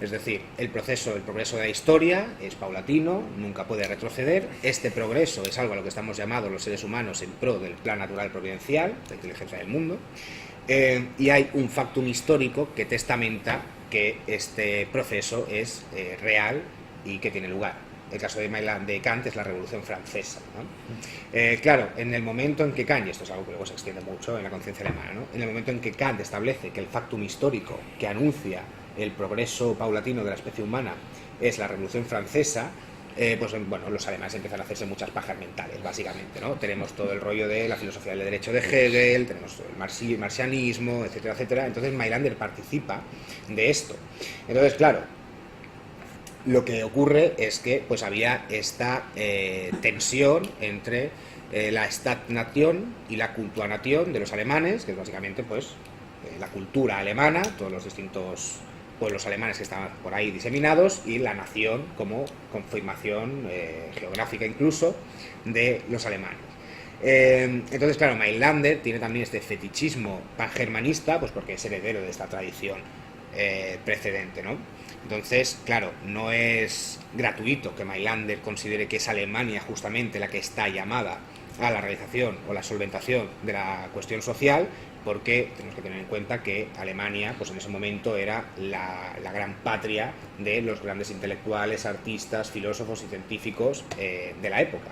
Es decir, el progreso de la historia es paulatino, nunca puede retroceder. Este progreso es algo a lo que estamos llamados los seres humanos en pro del plan natural providencial, la inteligencia del mundo, y hay un factum histórico que testamenta que este proceso es real y que tiene lugar. El caso de Kant es la Revolución Francesa, ¿no? Claro, en el momento en que Kant, y esto es algo que luego se extiende mucho en la conciencia alemana, ¿no?, en el momento en que Kant establece que el factum histórico que anuncia el progreso paulatino de la especie humana es la Revolución Francesa, pues bueno, los alemanes empiezan a hacerse muchas pajas mentales, básicamente, ¿no? Tenemos todo el rollo de la filosofía del derecho de Hegel, tenemos el marxianismo, etcétera, etcétera. Entonces Mailander participa de esto. Entonces, claro, lo que ocurre es que pues había esta tensión entre la Staatsnation y la Kulturnation de los alemanes, que es básicamente pues la cultura alemana, todos los distintos pueblos alemanes que estaban por ahí diseminados, y la nación como confirmación geográfica incluso de los alemanes. Entonces, claro, Mailander tiene también este fetichismo pangermanista, pues porque es heredero de esta tradición precedente, ¿no? Entonces, claro, no es gratuito que Mailander considere que es Alemania justamente la que está llamada a la realización o la solventación de la cuestión social, porque tenemos que tener en cuenta que Alemania, pues en ese momento era la gran patria de los grandes intelectuales, artistas, filósofos y científicos de la época.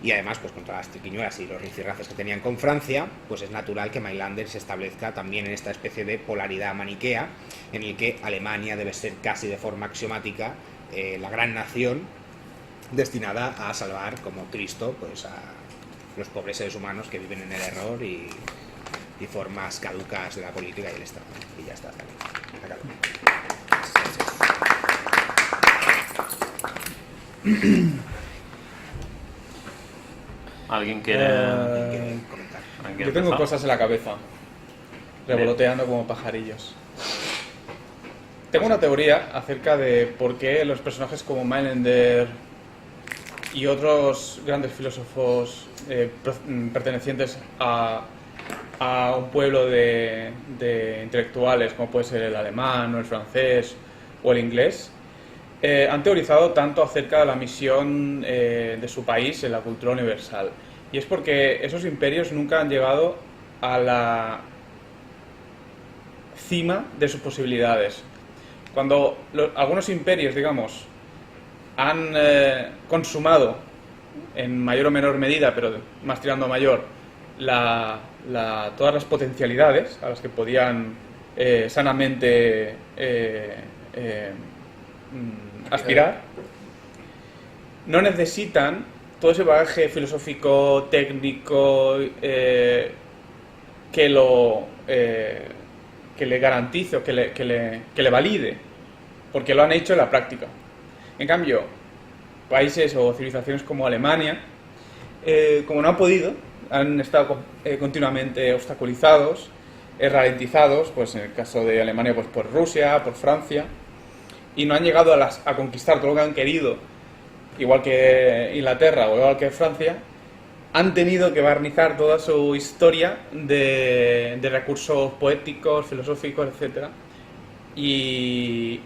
Y además, pues contra las triquiñuelas y los rifirrafes que tenían con Francia, pues es natural que Mailander se establezca también en esta especie de polaridad maniquea, en el que Alemania debe ser casi de forma axiomática la gran nación destinada a salvar como Cristo pues a los pobres seres humanos que viven en el error y formas caducas de la política y el Estado. Y ya está. ¿Alguien quiere comentar? Yo tengo cosas en la cabeza, revoloteando como pajarillos. Tengo una teoría acerca de por qué los personajes como Mailander y otros grandes filósofos pertenecientes a un pueblo de intelectuales, como puede ser el alemán o el francés o el inglés, han teorizado tanto acerca de la misión de su país en la cultura universal. Y es porque esos imperios nunca han llegado a la cima de sus posibilidades. Cuando algunos imperios, digamos, han consumado en mayor o menor medida, pero más tirando a mayor, todas las potencialidades a las que podían sanamente aspirar, no necesitan todo ese bagaje filosófico, técnico, que le garantice o que le valide, porque lo han hecho en la práctica. En cambio, países o civilizaciones como Alemania, como no han podido, han estado continuamente obstaculizados, ralentizados, pues en el caso de Alemania pues por Rusia, por Francia, y no han llegado a conquistar todo lo que han querido, igual que Inglaterra o igual que Francia, han tenido que barnizar toda su historia de recursos poéticos, filosóficos, etc. Y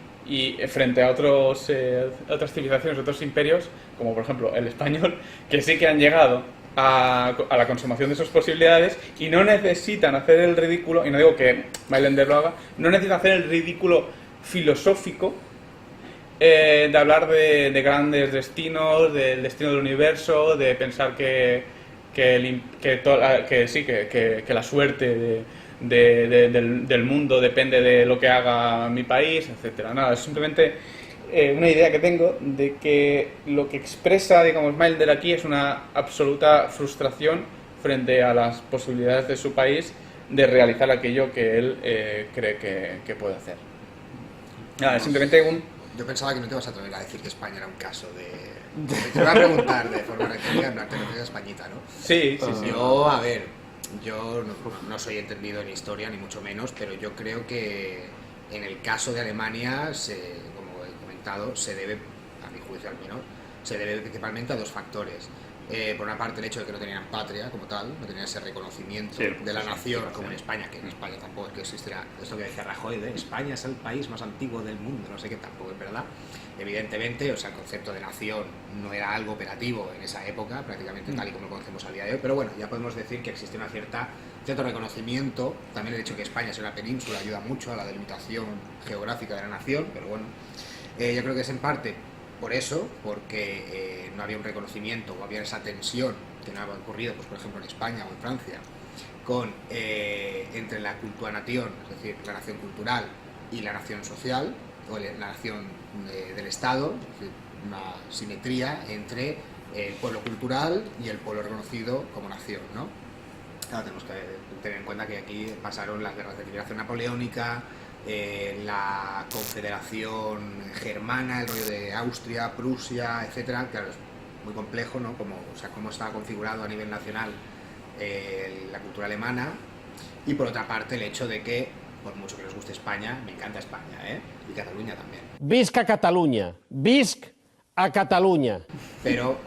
frente a otras civilizaciones, otros imperios, como por ejemplo el español, que sí que han llegado a la consumación de sus posibilidades y no necesitan hacer el ridículo, y no digo que Mailander lo haga, no necesitan hacer el ridículo filosófico de hablar de grandes destinos, del destino del universo, de pensar que la suerte del mundo depende de lo que haga mi país, etcétera. Nada, es simplemente una idea que tengo de que lo que expresa, digamos, Milder aquí es una absoluta frustración frente a las posibilidades de su país de realizar aquello que él cree que puede hacer. Nada, es simplemente Yo pensaba que no te vas a atrever a decir que España era un caso de... Te iba a preguntar de forma retórica, en plan, te refieres a Españita, ¿no? Sí. Yo, a ver, yo no soy entendido en historia, ni mucho menos, pero yo creo que en el caso de Alemania, como he comentado, se debe, a mi juicio al menos, se debe principalmente a dos factores. Por una parte el hecho de que no tenían patria como tal, no tenían ese reconocimiento de la nación como en España, que en España tampoco es que existiera esto que decía Rajoy de España es el país más antiguo del mundo, no sé qué, tampoco es verdad. Evidentemente, o sea, el concepto de nación no era algo operativo en esa época, prácticamente tal y como lo conocemos al día de hoy, pero bueno, ya podemos decir que existe cierto reconocimiento. También el hecho de que España sea una península ayuda mucho a la delimitación geográfica de la nación, pero bueno, yo creo que es en parte por eso, porque no había un reconocimiento o había esa tensión que no había ocurrido, pues por ejemplo en España o en Francia, entre la cultura-nación, es decir, la nación cultural y la nación social, o la nación del Estado, es decir, una simetría entre el pueblo cultural y el pueblo reconocido como nación, ¿no? Claro, tenemos que tener en cuenta que aquí pasaron las guerras de liberación napoleónica, la confederación germana, el rollo de Austria, Prusia, etcétera. Claro, es muy complejo, ¿no? Cómo estaba configurado a nivel nacional la cultura alemana, y por otra parte el hecho de que, por mucho que nos guste España, me encanta España, y Cataluña también. Visca Catalunya, visc a Catalunya. Pero,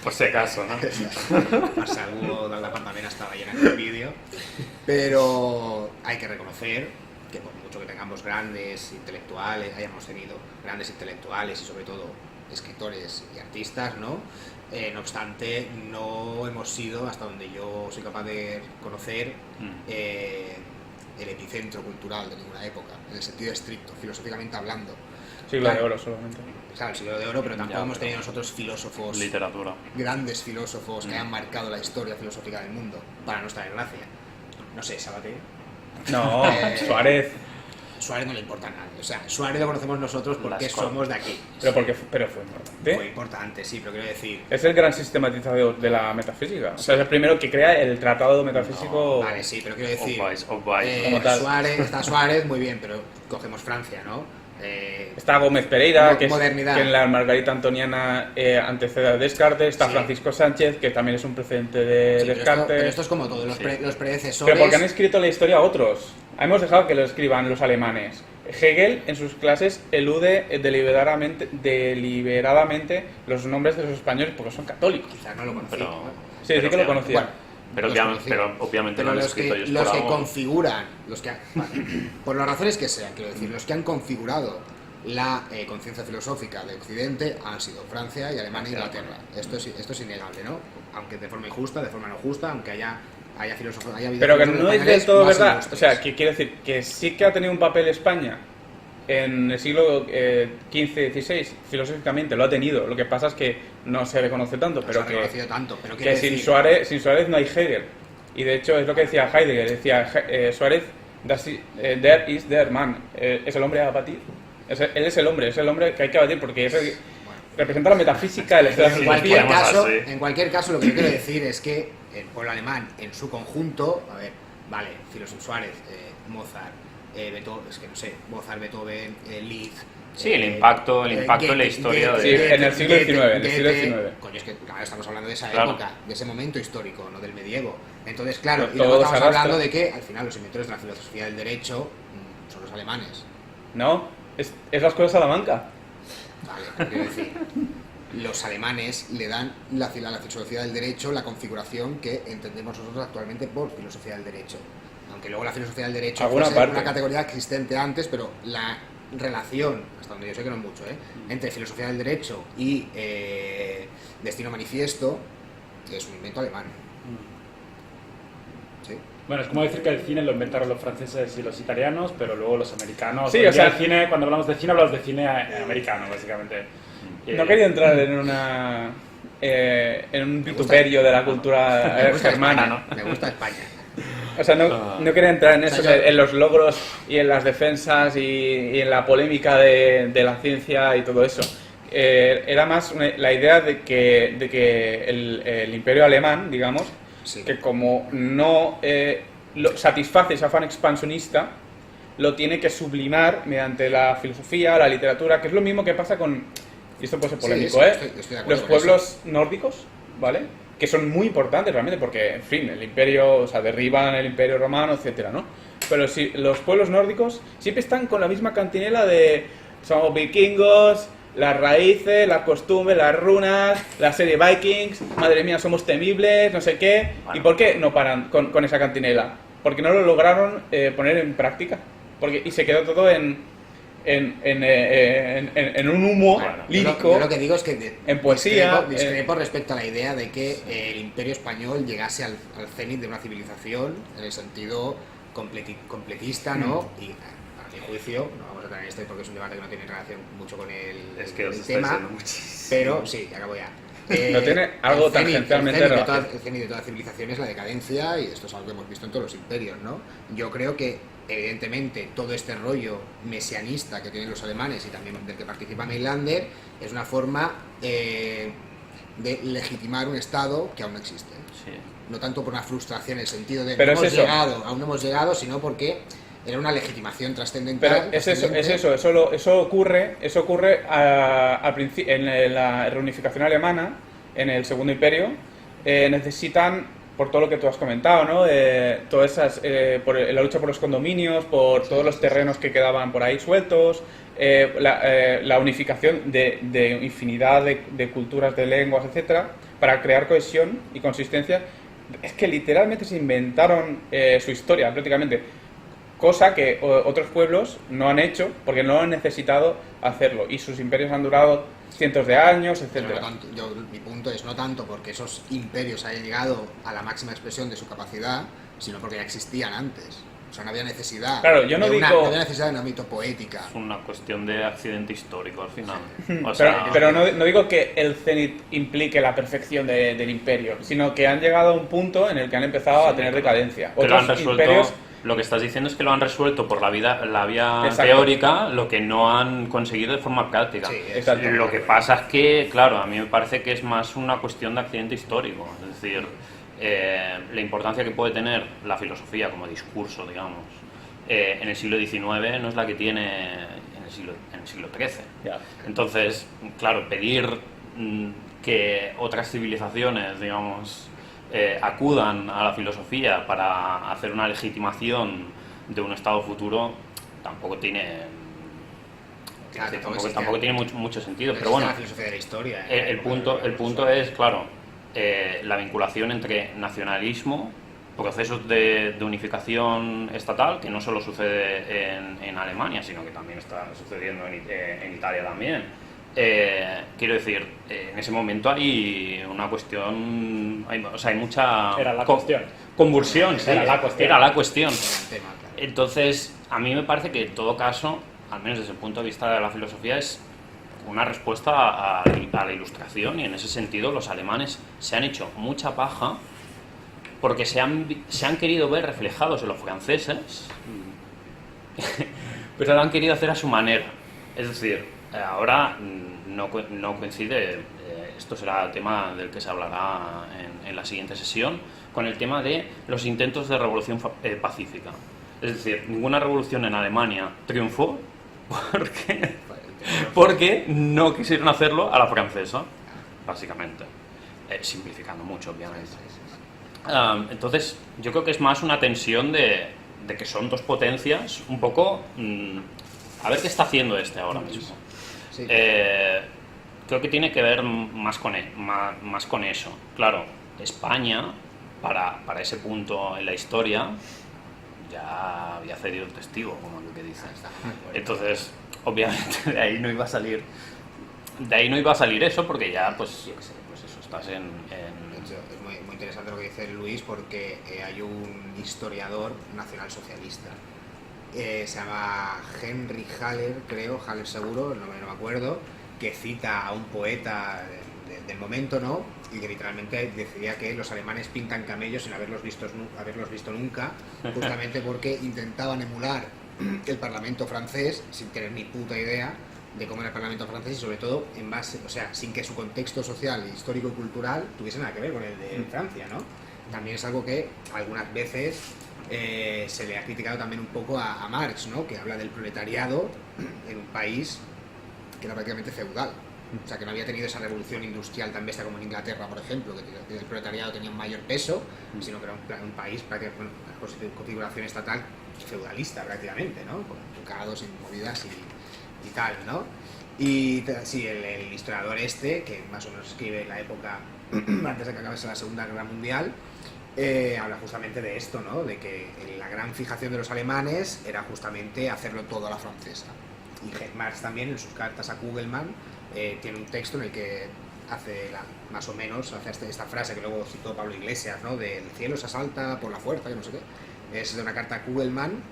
por si acaso, ¿no? a salvo la pandemia estaba llena de vídeo, pero hay que reconocer que por mucho que tengamos hayamos tenido grandes intelectuales y sobre todo escritores y artistas, ¿no? No obstante, no hemos sido, hasta donde yo soy capaz de conocer, el epicentro cultural de ninguna época, en el sentido estricto, filosóficamente hablando. Siglo de oro solamente. Claro, el siglo de oro, pero tampoco hemos tenido nosotros filósofos, literatura, grandes filósofos que hayan marcado la historia filosófica del mundo, para nuestra desgracia. No sé, Sabater. No, Suárez. Suárez no le importa a nadie. O sea, Suárez lo conocemos nosotros porque somos de aquí. Pero fue importante. Fue importante, sí, pero quiero decir... Es el gran sistematizador de la metafísica. O sea, es el primero que crea el tratado metafísico... Vale, sí, pero quiero decir... Suárez, muy bien, pero cogemos Francia, ¿no? Está Gómez Pereira, que en la Margarita Antoniana antecede a Descartes. Está Francisco Sánchez, que también es un precedente de Descartes. Pero esto es como todo, los predecesores... Pero porque han escrito la historia a otros. Hemos dejado que lo escriban los alemanes. Hegel en sus clases elude deliberadamente los nombres de los españoles porque son católicos. Quizás no lo conocía. Sí, sí que lo conocían. Pero obviamente pero lo han los escrito ellos los por que amor. Configuran, por las razones que sean, quiero decir, los que han configurado la conciencia filosófica de Occidente han sido Francia y Alemania e Inglaterra. Esto es innegable, ¿no? Aunque de forma injusta, de forma no justa, aunque haya filósofos, pero que no es del todo verdad. O sea, que quiere decir que sí que ha tenido un papel España en el siglo XV-XVI, filosóficamente lo ha tenido. Lo que pasa es que no se reconoce tanto, pero que sin Suárez no hay Hegel. Y de hecho es lo que decía Heidegger, decía Suárez, there is der man, es el hombre a batir. Él es el hombre que hay que batir porque representa la metafísica de la filosofía. En cualquier caso, lo que yo quiero decir es que el pueblo alemán en su conjunto, Suárez, Mozart, Beethoven, Liszt. Sí, el impacto en la historia en el siglo XIX. Coño, es que claro, estamos hablando de esa época, de ese momento histórico, no del medievo. Entonces, claro, y luego estamos hablando de que al final los inventores de la filosofía del derecho son los alemanes. No, es la escuela de Salamanca. Vale, pero quiero decir, los alemanes le dan a la filosofía del derecho la configuración que entendemos nosotros actualmente por filosofía del derecho. Aunque luego la filosofía del derecho fuese una categoría existente antes, pero la relación, hasta donde yo sé que no es mucho, entre filosofía del derecho y Destino Manifiesto es un invento alemán. ¿Sí? Bueno, es como decir que el cine lo inventaron los franceses y los italianos, pero luego los americanos. Sí, Hoy o sea, el cine, cuando hablamos de cine, hablamos de cine americano, básicamente. No quería entrar en un vituperio de la cultura germana, ¿no? Me gusta España. O sea, no quería entrar en eso, en los logros y en las defensas y en la polémica de la ciencia y todo eso. Era más la idea de que el imperio alemán, digamos, Sí. que como no satisface ese afán expansionista, lo tiene que sublimar mediante la filosofía, la literatura, que es lo mismo que pasa con, y esto puede ser polémico, Sí, estoy de acuerdo los con pueblos nórdicos, ¿vale? Que son muy importantes realmente, porque, en fin, el imperio, o sea, derriban el imperio romano, etcétera, ¿no? Pero si los pueblos nórdicos siempre están con la misma cantinela de somos vikingos, las raíces, las costumbres, las runas, la serie Vikings, madre mía, somos temibles, no sé qué. Bueno. ¿Y por qué no paran con esa cantinela? Porque no lo lograron poner en práctica. Y se quedó todo en un humo lírico. Yo lo que digo es que en poesía, discrepo respecto a la idea de que el imperio español llegase al cenit de una civilización en el sentido completista, ¿no? Y a mi juicio, no vamos a tener esto porque es un debate que no tiene relación mucho con Es que os el estáis tema, yendo muchísimo. pero sí, acabo ya. No tiene algo tangencialmente el relación. cenit de toda civilización es la decadencia, y esto es algo que hemos visto en todos los imperios, ¿no? Yo creo que, evidentemente, todo este rollo mesianista que tienen los alemanes y también del que participa Mailander es una forma de legitimar un Estado que aún no existe. Sí. No tanto por una frustración en el sentido de Pero aún es no hemos llegado, sino porque era una legitimación trascendental. Pero eso ocurre en la reunificación alemana, en el Segundo Imperio. Necesitan, por todo lo que tú has comentado, ¿no? Todas esas, por la lucha por los condominios, por todos los terrenos que quedaban por ahí sueltos, la unificación de infinidad de culturas, de lenguas, etcétera, para crear cohesión y consistencia. Es que literalmente se inventaron su historia, prácticamente. Cosa que otros pueblos no han hecho porque no han necesitado hacerlo, y sus imperios han durado cientos de años, etcétera. Mi punto es no tanto porque esos imperios hayan llegado a la máxima expresión de su capacidad, sino porque ya existían antes. O sea, no había necesidad. Claro, yo no digo... No había necesidad de un ámbito poética. Es una cuestión de accidente histórico al final. Pero no digo que el cenit implique la perfección del imperio, sino que han llegado a un punto en el que han empezado a tener decadencia. Que lo han Otros resuelto, imperios... lo que estás diciendo es que lo han resuelto por la vía Exacto. teórica, lo que no han conseguido de forma práctica. Sí, exacto. Lo que pasa es que, claro, a mí me parece que es más una cuestión de accidente histórico. Es decir, la importancia que puede tener la filosofía como discurso, digamos, en el siglo XIX no es la que tiene en el siglo XIII. Ya. Entonces, claro, pedir que otras civilizaciones, digamos, acudan a la filosofía para hacer una legitimación de un estado futuro tampoco tiene tampoco tiene mucho sentido, pero bueno, la filosofía de la historia. el punto es, claro, la vinculación entre nacionalismo, procesos de unificación estatal, que no solo sucede en Alemania, sino que también está sucediendo en Italia también. Quiero decir, en ese momento hay una cuestión, hay mucha Era la cuestión. convulsión, sí, Era la cuestión. era la cuestión. Tema, claro. Entonces, a mí me parece que en todo caso, al menos desde el punto de vista de la filosofía, es una respuesta a la Ilustración, y en ese sentido los alemanes se han hecho mucha paja porque se han querido ver reflejados en los franceses, pero lo han querido hacer a su manera. Es decir, ahora no coincide, esto será tema del que se hablará en la siguiente sesión, con el tema de los intentos de revolución pacífica. Es decir, ninguna revolución en Alemania triunfó porque no quisieron hacerlo a la francesa, básicamente. Simplificando mucho, obviamente. Entonces, yo creo que es más una tensión de que son dos potencias, un poco... a ver qué está haciendo ahora mismo. Sí. Creo que tiene que ver más con eso. Claro, España, para ese punto en la historia, ya había cedido el testigo, como lo que dice. Entonces, obviamente, de ahí no iba a salir eso, porque ya, pues, pues eso, estás en De hecho, es muy, muy interesante lo que dice Luis porque hay un historiador nacionalsocialista. Se llama Henry Haller, creo, Haller seguro, no me acuerdo, que cita a un poeta del momento, ¿no? Y que literalmente decía que los alemanes pintan camellos sin haberlos visto nunca, justamente porque intentaban emular el Parlamento francés sin tener ni puta idea de cómo era el Parlamento francés y sobre todo en base, o sea, sin que su contexto social, histórico y cultural tuviese nada que ver con el de Francia, ¿no? También es algo que algunas veces se le ha criticado también un poco a Marx, ¿no? Que habla del proletariado en un país que era prácticamente feudal. O sea, que no había tenido esa revolución industrial tan bestia como en Inglaterra, por ejemplo, que el proletariado tenía un mayor peso, sino que era un país prácticamente con una configuración estatal feudalista prácticamente, ¿no? Con ducados y movidas y tal, ¿no? Y sí, el historiador que más o menos escribe en la época antes de que acabase la Segunda Guerra Mundial, habla justamente de esto, ¿no? De que la gran fijación de los alemanes era justamente hacerlo todo a la francesa. Y Marx también, en sus cartas a Kugelmann, tiene un texto en el que hace más o menos esta frase que luego citó Pablo Iglesias, ¿no? Del cielo se asalta por la fuerza, que no sé qué. Es de una carta a Kugelmann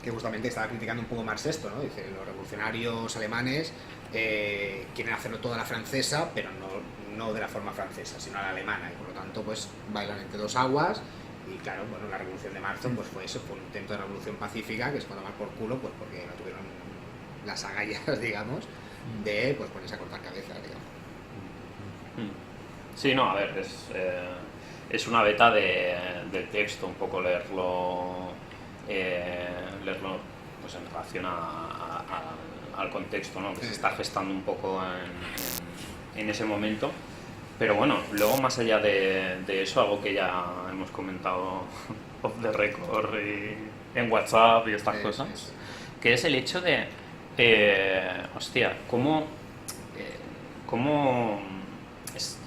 que justamente estaba criticando un poco Marx esto, ¿no? Dice, los revolucionarios alemanes quieren hacerlo todo a la francesa, pero no de la forma francesa, sino a la alemana, y por lo tanto pues bailan entre dos aguas. Y claro, bueno, la revolución de marzo pues fue eso, fue un intento de revolución pacífica, que es cuando van por culo, pues porque no tuvieron las agallas, digamos, de pues ponerse a cortar cabezas, digamos. Sí, no, a ver, es una beta del texto, un poco leerlo pues en relación al contexto, ¿no? Que se está gestando un poco en ese momento. Pero bueno, luego más allá de eso, algo que ya hemos comentado off the record y en WhatsApp y estas cosas, que es el hecho de, hostia, cómo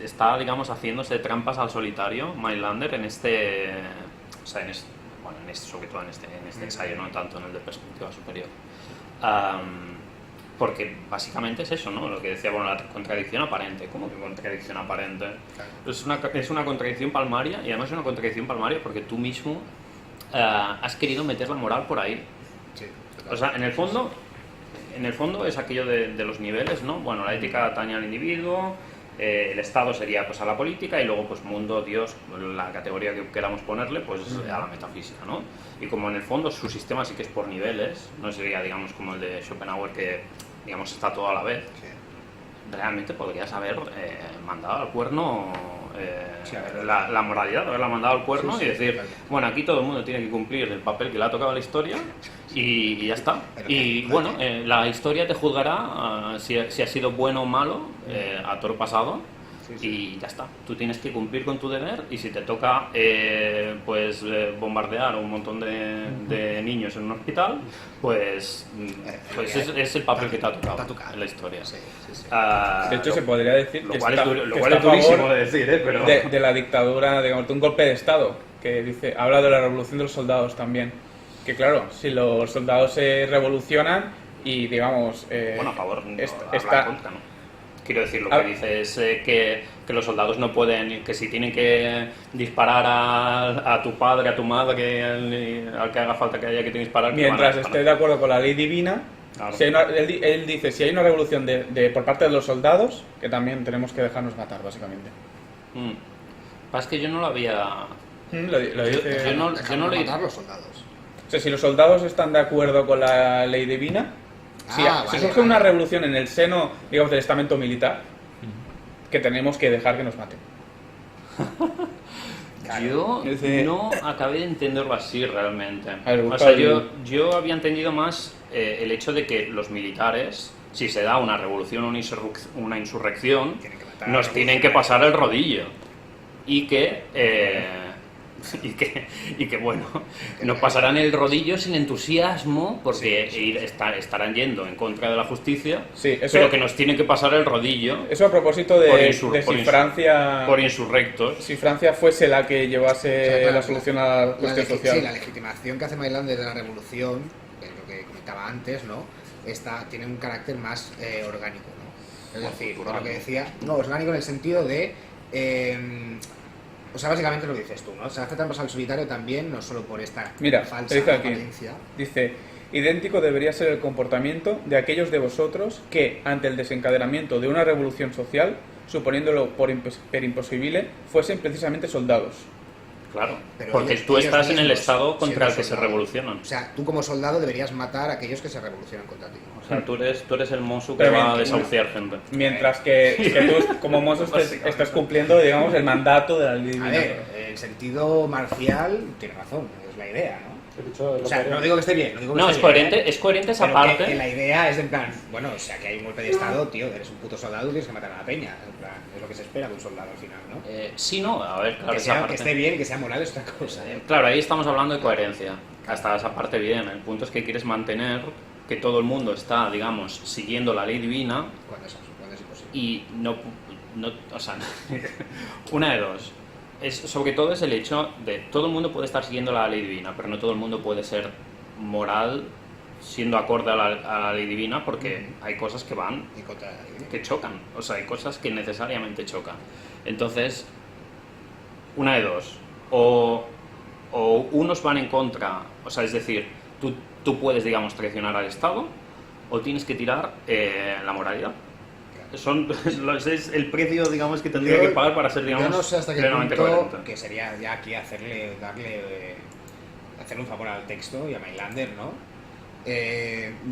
está, digamos, haciéndose trampas al solitario Mailander en o sea, sobre todo en este ensayo, no tanto en el de perspectiva superior. Porque básicamente es eso, ¿no? Lo que decía, bueno, la contradicción aparente. ¿Cómo que contradicción aparente? Claro. Es una contradicción palmaria, y además es una contradicción palmaria porque tú mismo has querido meter la moral por ahí. Sí, o sea, en el fondo es aquello de los niveles, ¿no? Bueno, la ética atañe al individuo, el Estado sería pues a la política, y luego pues mundo, Dios, la categoría que queramos ponerle, pues a la metafísica, ¿no? Y como en el fondo su sistema sí que es por niveles, no sería, digamos, como el de Schopenhauer, que, digamos, está todo a la vez, realmente podrías haber mandado al cuerno la moralidad, haberla mandado al cuerno y decir, bueno, aquí todo el mundo tiene que cumplir el papel que le ha tocado a la historia y ya está. Y bueno, la historia te juzgará si ha sido bueno o malo a toro pasado. Y ya está, tú tienes que cumplir con tu deber, y si te toca bombardear a un montón de niños en un hospital, pues es el papel que te ha tocado en la historia. De hecho, se podría decir lo que cual está, es que está a durísimo favor de decir, pero... de la dictadura, digamos, de un golpe de Estado, que dice, habla de la revolución de los soldados también. Que claro, si los soldados se revolucionan y, digamos... bueno, a favor, habla en contra, ¿no? Quiero decir, lo que dice es que los soldados no pueden, que si tienen que disparar a tu padre, a tu madre, al que haga falta que haya que disparar... Mientras esté de acuerdo con la ley divina, claro. Si él dice, si hay una revolución por parte de los soldados, que también tenemos que dejarnos matar, básicamente. Es que yo no lo había... Lo dice... Yo no lo matar los soldados. O sea, si los soldados están de acuerdo con la ley divina... Si surge una revolución en el seno, digamos, del estamento militar, que tenemos que dejar que nos maten. Yo no acabé de entenderlo así realmente. O sea, yo había entendido más el hecho de que los militares, si se da una revolución o una insurrección, nos tienen que pasar el rodillo. Y que... Y que bueno, nos pasarán el rodillo sin entusiasmo, porque estarán yendo en contra de la justicia, pero que nos tienen que pasar el rodillo. Eso a propósito de si Francia... Por insurrectos. Si Francia fuese la que llevase la solución a la cuestión social. Sí, la legitimación que hace Mailander de la revolución, lo que comentaba antes, ¿no? Tiene un carácter más orgánico, ¿no? Es decir, cultural. lo que decía, no, orgánico en el sentido de... o sea, básicamente lo que dices tú, ¿no? Se hace trampas al solitario también, no solo por esta Mira, falsa te dice aquí. apariencia. Dice, idéntico debería ser el comportamiento de aquellos de vosotros que, ante el desencadenamiento de una revolución social, suponiéndolo por imposible, fuesen precisamente soldados. Claro, Pero porque ellos- tú ellos estás en el mismos, estado contra siendo el que se soldados. revolucionan. O sea, tú como soldado deberías matar a aquellos que se revolucionan contra ti. O sea, tú eres el monstruo que Pero va a bien, desahuciar gente. Mientras que tú, como mozo, estás cumpliendo, digamos, el mandato de la ley A divina. ver, en sentido marcial, tiene razón, es la idea, ¿no? He dicho lo O sea, que- no digo que esté bien, no digo que No, esté bien, es coherente esa pero parte. que la idea es de en plan, bueno, o sea, que hay un golpe de estado, tío, eres un puto soldado, tienes que matar a la peña. En plan, es lo que se espera de un soldado al final, ¿no? Sí, no, a ver, claro, que, esa sea, que parte. esté bien, que sea moral es otra cosa. Claro, ahí estamos hablando de coherencia. Hasta esa parte bien. El punto es que quieres mantener que todo el mundo está, digamos, siguiendo la ley divina Cuando es imposible. y no o sea, una de dos. Sobre todo es el hecho de todo el mundo puede estar siguiendo la ley divina, pero no todo el mundo puede ser moral siendo acorde a la ley divina, porque hay cosas que van Y contra la ley. que chocan, o sea, hay cosas que necesariamente chocan. Entonces, una de dos, o unos van en contra, o sea, es decir, tú puedes, digamos, traicionar al Estado, o tienes que tirar la moralidad. Es el precio, digamos, que tendría que pagar para ser, digamos, yo no sé hasta qué plenamente punto, coherente. que sería ya aquí hacerle un favor al texto y a Mailander, ¿no?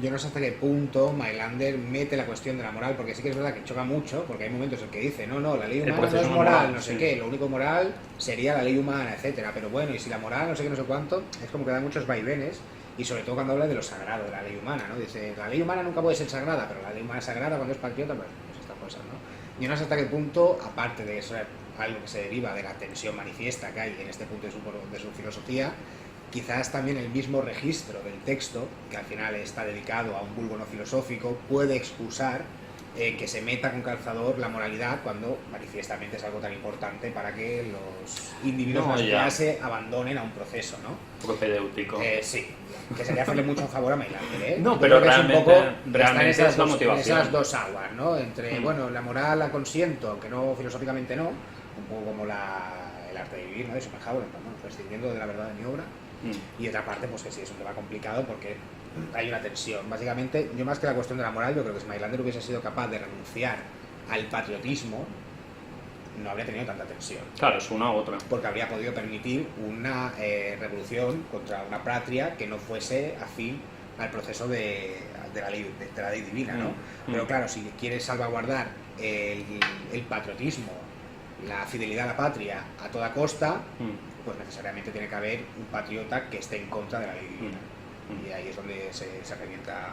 Yo no sé hasta qué punto Mailander mete la cuestión de la moral, porque sí que es verdad que choca mucho, porque hay momentos en que dice, no, la ley humana no proceso es no moral, moral, no sé sí. qué, lo único moral sería la ley humana, etcétera, pero bueno, y si la moral, no sé qué, no sé cuánto, es como que da muchos vaivenes, y sobre todo cuando habla de lo sagrado de la ley humana, ¿no? Dice, la ley humana nunca puede ser sagrada, pero la ley humana es sagrada cuando es patriota, pues estas cosas, ¿no? Yo no sé hasta qué punto, aparte de eso, algo que se deriva de la tensión manifiesta que hay en este punto de su filosofía, quizás también el mismo registro del texto, que al final está dedicado a un vulgo no filosófico, puede excusar que se meta con calzador la moralidad cuando manifiestamente es algo tan importante para que los individuos No, de la ya. sociedad se abandonen a un proceso, ¿no? Propedéutico. Sí, que sería hacerle mucho favor a Mailander, ¿eh? No, Yo pero creo que es un realmente- poco- está en realmente esas es la dos- motivación. En esas dos aguas, ¿no? Entre, Mm. bueno, la moral la consiento, aunque no filosóficamente no, un poco como el arte de vivir, ¿no? De Schopenhauer, bueno, prescindiendo de la verdad de mi obra. Y otra parte, pues que sí, es un tema complicado porque hay una tensión. Básicamente, yo más que la cuestión de la moral, yo creo que si Mailander hubiese sido capaz de renunciar al patriotismo, no habría tenido tanta tensión. Claro, es una u otra. Porque habría podido permitir una revolución contra una patria que no fuese afín al proceso de la ley divina, ¿no? Pero claro, si quieres salvaguardar el patriotismo, la fidelidad a la patria a toda costa, pues necesariamente tiene que haber un patriota que esté en contra de la ley divina. Y ahí es donde se revienta.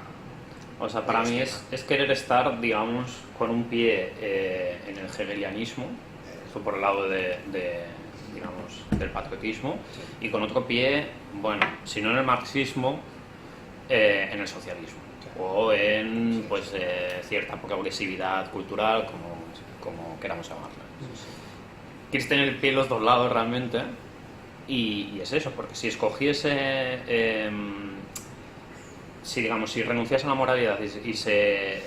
O sea, para el mí esquema. es querer estar, digamos, con un pie en el hegelianismo, esto por el lado digamos, del patriotismo, y con otro pie, bueno, si no en el marxismo, en el socialismo, o en pues cierta progresividad cultural, como queramos llamarla. Quieres tener el pie en los dos lados realmente, y es eso, porque si escogiese... si renunciase a la moralidad y se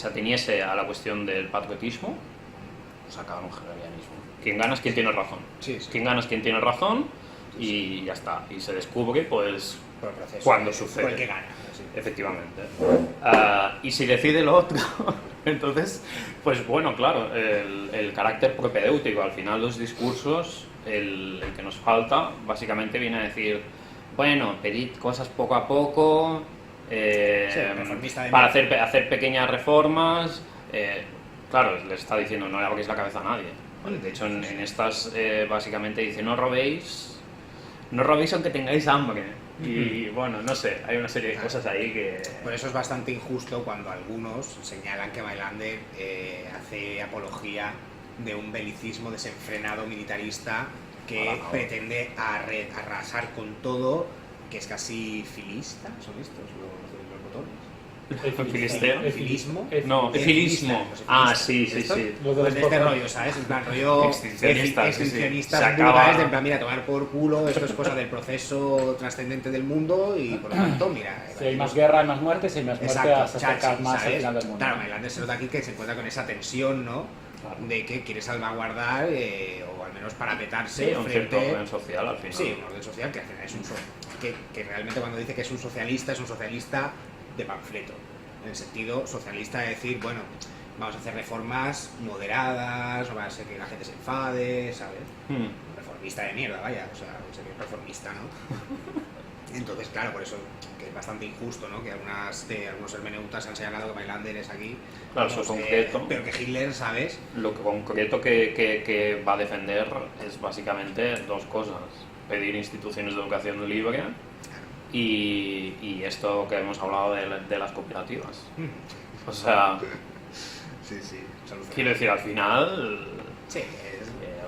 ateniese a la cuestión del patriotismo, pues acaba en un hegelianismo. Quien gana es quien tiene razón. Sí, sí. Quien gana es quien tiene razón y ya está. Y se descubre, pues, Por el proceso cuando por sucede. el que gana. Sí. Efectivamente. Y si decide lo otro, entonces, pues bueno, claro, el carácter propedéutico, al final los discursos, el que nos falta, básicamente viene a decir, bueno, pedid cosas poco a poco, reformista de para mente. hacer pequeñas reformas. Claro, les está diciendo, no le abréis la cabeza a nadie. Vale, de hecho, en estas básicamente dice, no robéis aunque tengáis hambre. Y bueno, no sé, hay una serie de cosas ahí que... Por eso es bastante injusto cuando algunos señalan que Mailander hace apología de un belicismo desenfrenado militarista que pretende arrasar con todo, que es casi filista, son estos los botones. Filisteo. Efilismo. No, efilismo. Ah, sí, sí, sí. Pues de este rollo, ¿sabes? En plan, rollo Extincionistas, sí, sí. extincionistas Se acaba- vulgares, de en plan, mira, tomar por culo, esto es cosa del proceso trascendente del mundo y por lo tanto, mira... Si hay más guerra, hay más muerte, si hay más muerte, Exacto, se acerca Churchill, más al ¿sabes? final del mundo. Claro, Mailander se nota aquí que se encuentra con esa tensión, ¿no? Claro. De que quiere salvaguardar, o al menos parapetarse Sí, un cierto frente... orden social al final. Sí, un orden social que al final es que realmente cuando dice que es un socialista de panfleto. En el sentido socialista de decir, bueno, vamos a hacer reformas moderadas, no va a ser que la gente se enfade, ¿sabes? Reformista de mierda, vaya, o sea, sería un reformista, ¿no? Entonces, claro, por eso que es bastante injusto, ¿no? Que algunos hermeneutas han señalado que Mailander es aquí, Claro, eso es concreto. pero que Hitler, ¿sabes? Lo que concreto que va a defender es básicamente dos cosas. Pedir instituciones de educación libre y esto que hemos hablado de las cooperativas. O sea, Sí, sí, quiero decir, al final... Sí,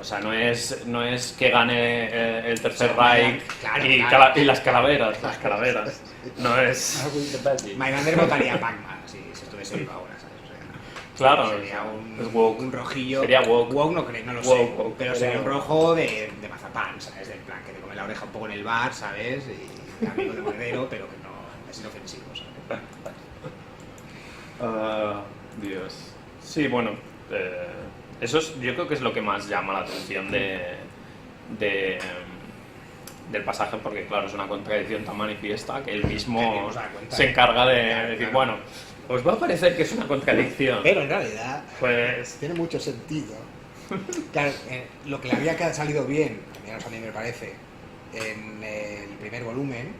O sea, no es que gane el Tercer O sea, Reich claro, y, claro. y las calaveras. No es... Mailander votaría a Pac-Man si estuviese vivo ahora, ¿sabes? O sea, Claro, sería es woke. un rojillo. Sería woke. Woke no creo, no lo Woke, sé. woke. Pero sería un rojo de mazapán, ¿sabes? Del plan que te come la oreja un poco en el bar, ¿sabes? Y amigo de mordero, pero que no es inofensivo, ¿sabes? Dios. Sí, bueno, eso yo creo que es lo que más llama la atención del pasaje, porque claro, es una contradicción tan manifiesta que él Que mismo ni nos da cuenta, se encarga de Claro, decir, claro. bueno, os va a parecer que es una contradicción. Pero en realidad Pues tiene mucho sentido. Claro, lo que le había salido bien, al menos a mí me parece, en el primer volumen,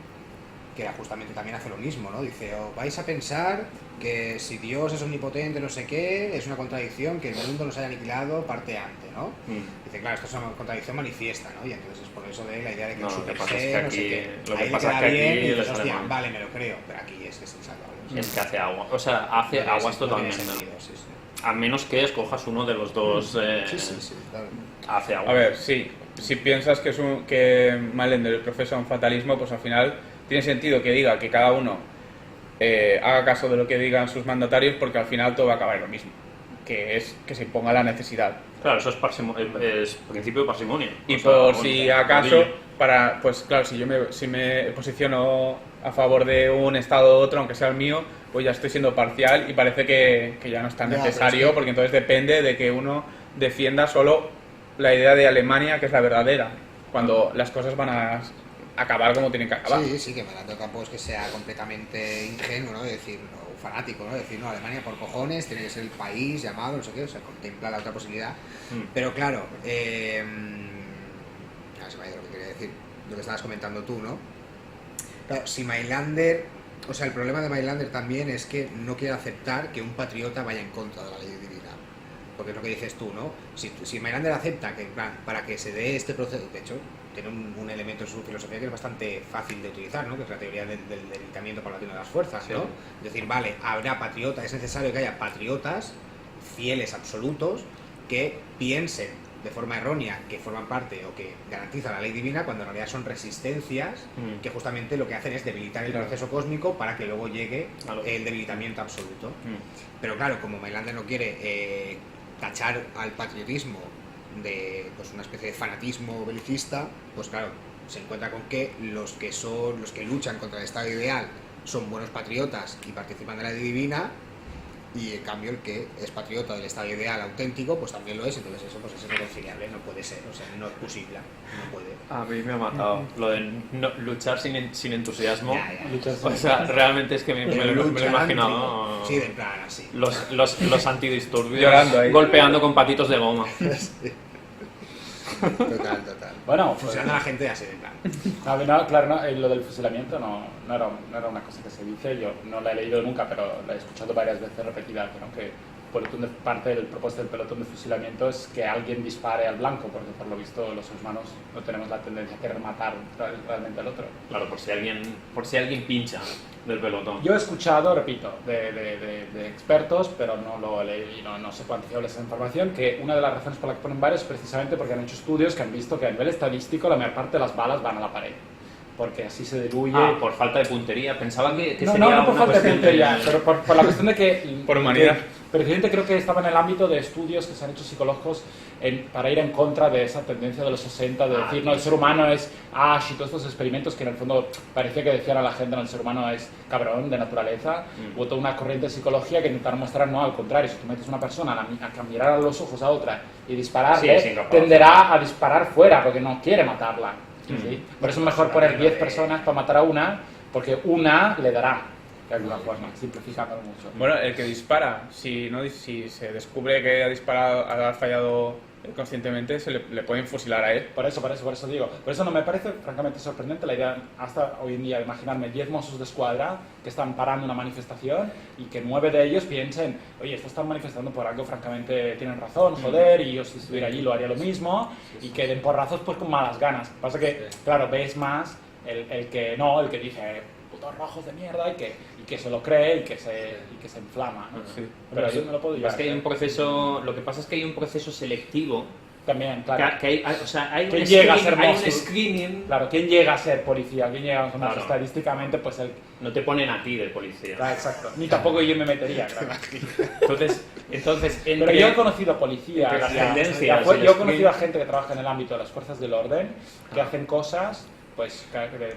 que era justamente también hace lo mismo, ¿no? Dice, os vais a pensar que si Dios es omnipotente, no sé qué, es una contradicción que el mundo nos haya aniquilado parteante, ¿no? Dice, claro, esto es una contradicción manifiesta, ¿no? Y entonces es por eso de la idea de que No, el lo que super pasa es ser, que no sé aquí- qué. lo que Ahí le pasa es queda que aquí bien y dices, les hostia, alemán. vale, me lo creo, pero aquí es que es insalvable. es que hace agua. O sea, hace aguas totalmente. Sí, sí. A menos que escojas uno de los dos. Sí, claro. Hace agua. A ver, sí. Si piensas que Mailander profesa un fatalismo, pues al final tiene sentido que diga que cada uno haga caso de lo que digan sus mandatarios, porque al final todo va a acabar en lo mismo, que es que se imponga la necesidad. Claro, eso es principio de parsimonia. Y O sea, por bueno, si acaso, rodillo. pues claro, si me posiciono a favor de un estado u otro, aunque sea el mío, pues ya estoy siendo parcial y parece que ya no es tan Ya, pero necesario, es que- porque entonces depende de que uno defienda solo la idea de Alemania, que es la verdadera, cuando las cosas van a acabar como tienen que acabar. Sí, que Mailander tampoco es que sea completamente ingenuo, ¿no? De decir, no, fanático, ¿no? De decir, no, Alemania por cojones, tiene que ser el país llamado, no sé qué, o sea, contempla la otra posibilidad. Pero claro, se me ha ido lo que quería decir, lo que estabas comentando tú, ¿no? Claro, si Mailander, o sea, el problema de Mailander también es que no quiere aceptar que un patriota vaya en contra de la ley divina. Porque es lo que dices tú, ¿no? Si Mailander acepta que, en plan, para que se dé este proceso, de hecho, tiene un elemento en su filosofía que es bastante fácil de utilizar, ¿no? Que es la teoría del debilitamiento paulatino de las fuerzas, ¿no? Sí. Es decir, vale, habrá patriotas, es necesario que haya patriotas fieles absolutos que piensen de forma errónea que forman parte o que garantizan la ley divina, cuando en realidad son resistencias que justamente lo que hacen es debilitar el proceso cósmico para que luego llegue Claro. el debilitamiento absoluto. Pero claro, como Mailander no quiere tachar al patriotismo de pues, una especie de fanatismo belicista, pues claro, se encuentra con que los que luchan contra el Estado ideal son buenos patriotas y participan de la ley divina, y en cambio el que es patriota del Estado ideal auténtico pues también lo es. Entonces eso pues es irreconciliable, no puede ser, o sea, no es posible, no puede. A mí me ha matado lo de luchar sin entusiasmo. Ya. O sea, realmente es que me lo he imaginado. Sí, de plan así. Los antidisturbios Llorando ahí. golpeando con patitos de goma. Total. Bueno, pues, Fusilando a la gente así de plan. no, claro, no, lo del fusilamiento no era una cosa que se dice, yo no la he leído nunca, pero la he escuchado varias veces repetida, ¿no? Que parte del propósito del pelotón de fusilamiento es que alguien dispare al blanco, porque por lo visto los humanos no tenemos la tendencia a querer matar realmente al otro. Claro, por si alguien pincha del pelotón. Yo he escuchado, repito, de expertos, pero no lo he leído y no sé cuánto fiable es esa información, que una de las razones por las que ponen varios es precisamente porque han hecho estudios que han visto que a nivel estadístico la mayor parte de las balas van a la pared. porque así se diluye. Por falta de puntería. Pensaba que no, sería no por una falta de cuestión puntería, pero por la cuestión de que... Por humanidad. Precisamente creo que estaba en el ámbito de estudios que se han hecho psicólogos para ir en contra de esa tendencia de los 60 de decir, no, el ser humano es Ash y todos estos experimentos que en el fondo parecía que decían a la gente, no, el ser humano es cabrón de naturaleza. Hubo toda una corriente de psicología que intentaron mostrar, no, al contrario, si tú metes a una persona a mirar a los ojos a otra y dispararle, Sí, tenderá a disparar fuera porque no quiere matarla. ¿Sí? Por eso es mejor poner 10 personas para matar a una, porque una le dará, de alguna forma, simplificando mucho. Bueno, el que dispara, si se descubre que ha fallado conscientemente, le pueden fusilar a él. Por eso digo. Por eso no me parece francamente sorprendente la idea hasta hoy en día de imaginarme 10 Mossos de Escuadra que están parando una manifestación y que 9 de ellos piensen, oye, estos están manifestando por algo, francamente tienen razón, joder, y yo si estuviera allí lo haría lo mismo, y que den porrazos pues con malas ganas. Pasa que, claro, ves más el que no, el que dice putos rojos de mierda y que se lo cree y que se inflama, ¿no? Sí. Pero yo no lo puedo llevar. Es que hay un proceso, lo que pasa es que hay un proceso selectivo. También, claro. Que o sea, hay ¿Quién un llega a screening, ser hay un Mosul? screening. Claro, ¿quién llega a ser policía? ¿Quién llega a ser Claro. estadísticamente? Pues el... No te ponen a ti de policía. Ah, exacto. Ni tampoco yo me metería, claro. Entonces Pero yo he conocido policías. entre las y a- tendencias y a- y yo he los conocido a gente que trabaja en el ámbito de las fuerzas del orden, que hacen cosas pues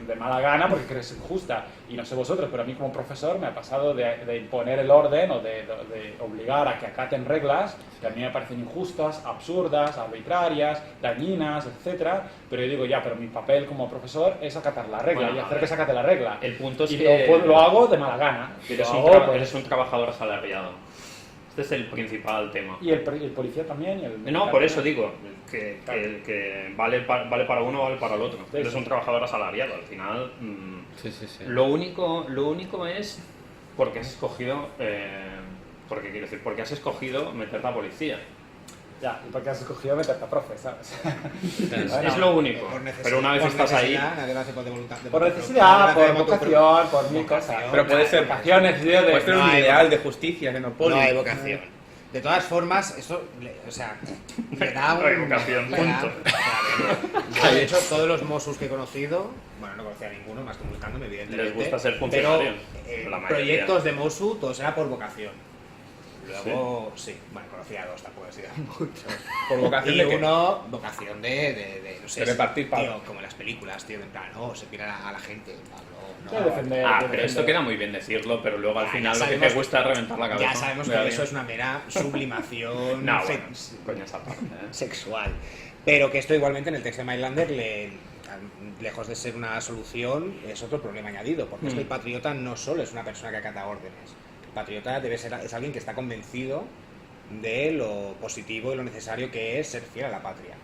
de mala gana porque crees injusta. Y no sé vosotros, pero a mí como profesor me ha pasado de imponer el orden o de obligar a que acaten reglas que a mí me parecen injustas, absurdas, arbitrarias, dañinas, etcétera. Pero yo digo, ya, pero mi papel como profesor es acatar la regla Bueno, y a hacer ver, que se acate la regla. el punto es y que lo hago de mala gana. eres Lo un, hago, pues, eres un trabajador asalariado. Este es el principal tema. y el policía también. Y el No, por eso digo que, Claro. que vale para uno, vale para el otro. Sí, Eres sí. un trabajador asalariado. Al final, Sí, sí, sí. lo único es porque has escogido, porque quiero decir, porque has escogido meterte a policía. Ya, y porque has escogido meterte a profe, ¿sabes? Es lo único. Pero una vez estás ahí, nadie lo hace por voluntad. Por necesidad, por vocación, por mil cosas. Pero puede ser vocación, necesidad de... puede ser No un hay ideal de justicia, de no No hay vocación. De todas formas, esto, o sea, le da un... No hay vocación, le da- punto. claro, yo, de hecho, todos los Mossos que he conocido, bueno, no conocía a ninguno, más que buscándome, evidentemente. Les gusta ser pero funcionarios, la mayoría. proyectos de Mosu, todos era por vocación. Luego, sí, bueno, conocía a dos, tampoco he sido muchos. Por vocación Y de que uno, vocación de no sé, De repartir tío, palo. como en las películas, tío, de en plan, no, se pira a la gente, no, De defender, de pero defender. esto queda muy bien decirlo, pero luego al Ya, final ya lo que te sabemos- gusta es reventar la cabeza. Ya sabemos de que alguien. eso es una mera sublimación No, bueno, coño, esa parte, sexual. Pero que esto igualmente en el texto de Mailander, lejos de ser una solución, es otro problema añadido, porque es que el patriota no solo es una persona que acata órdenes. El patriota es alguien que está convencido de lo positivo y lo necesario que es ser fiel a la patria.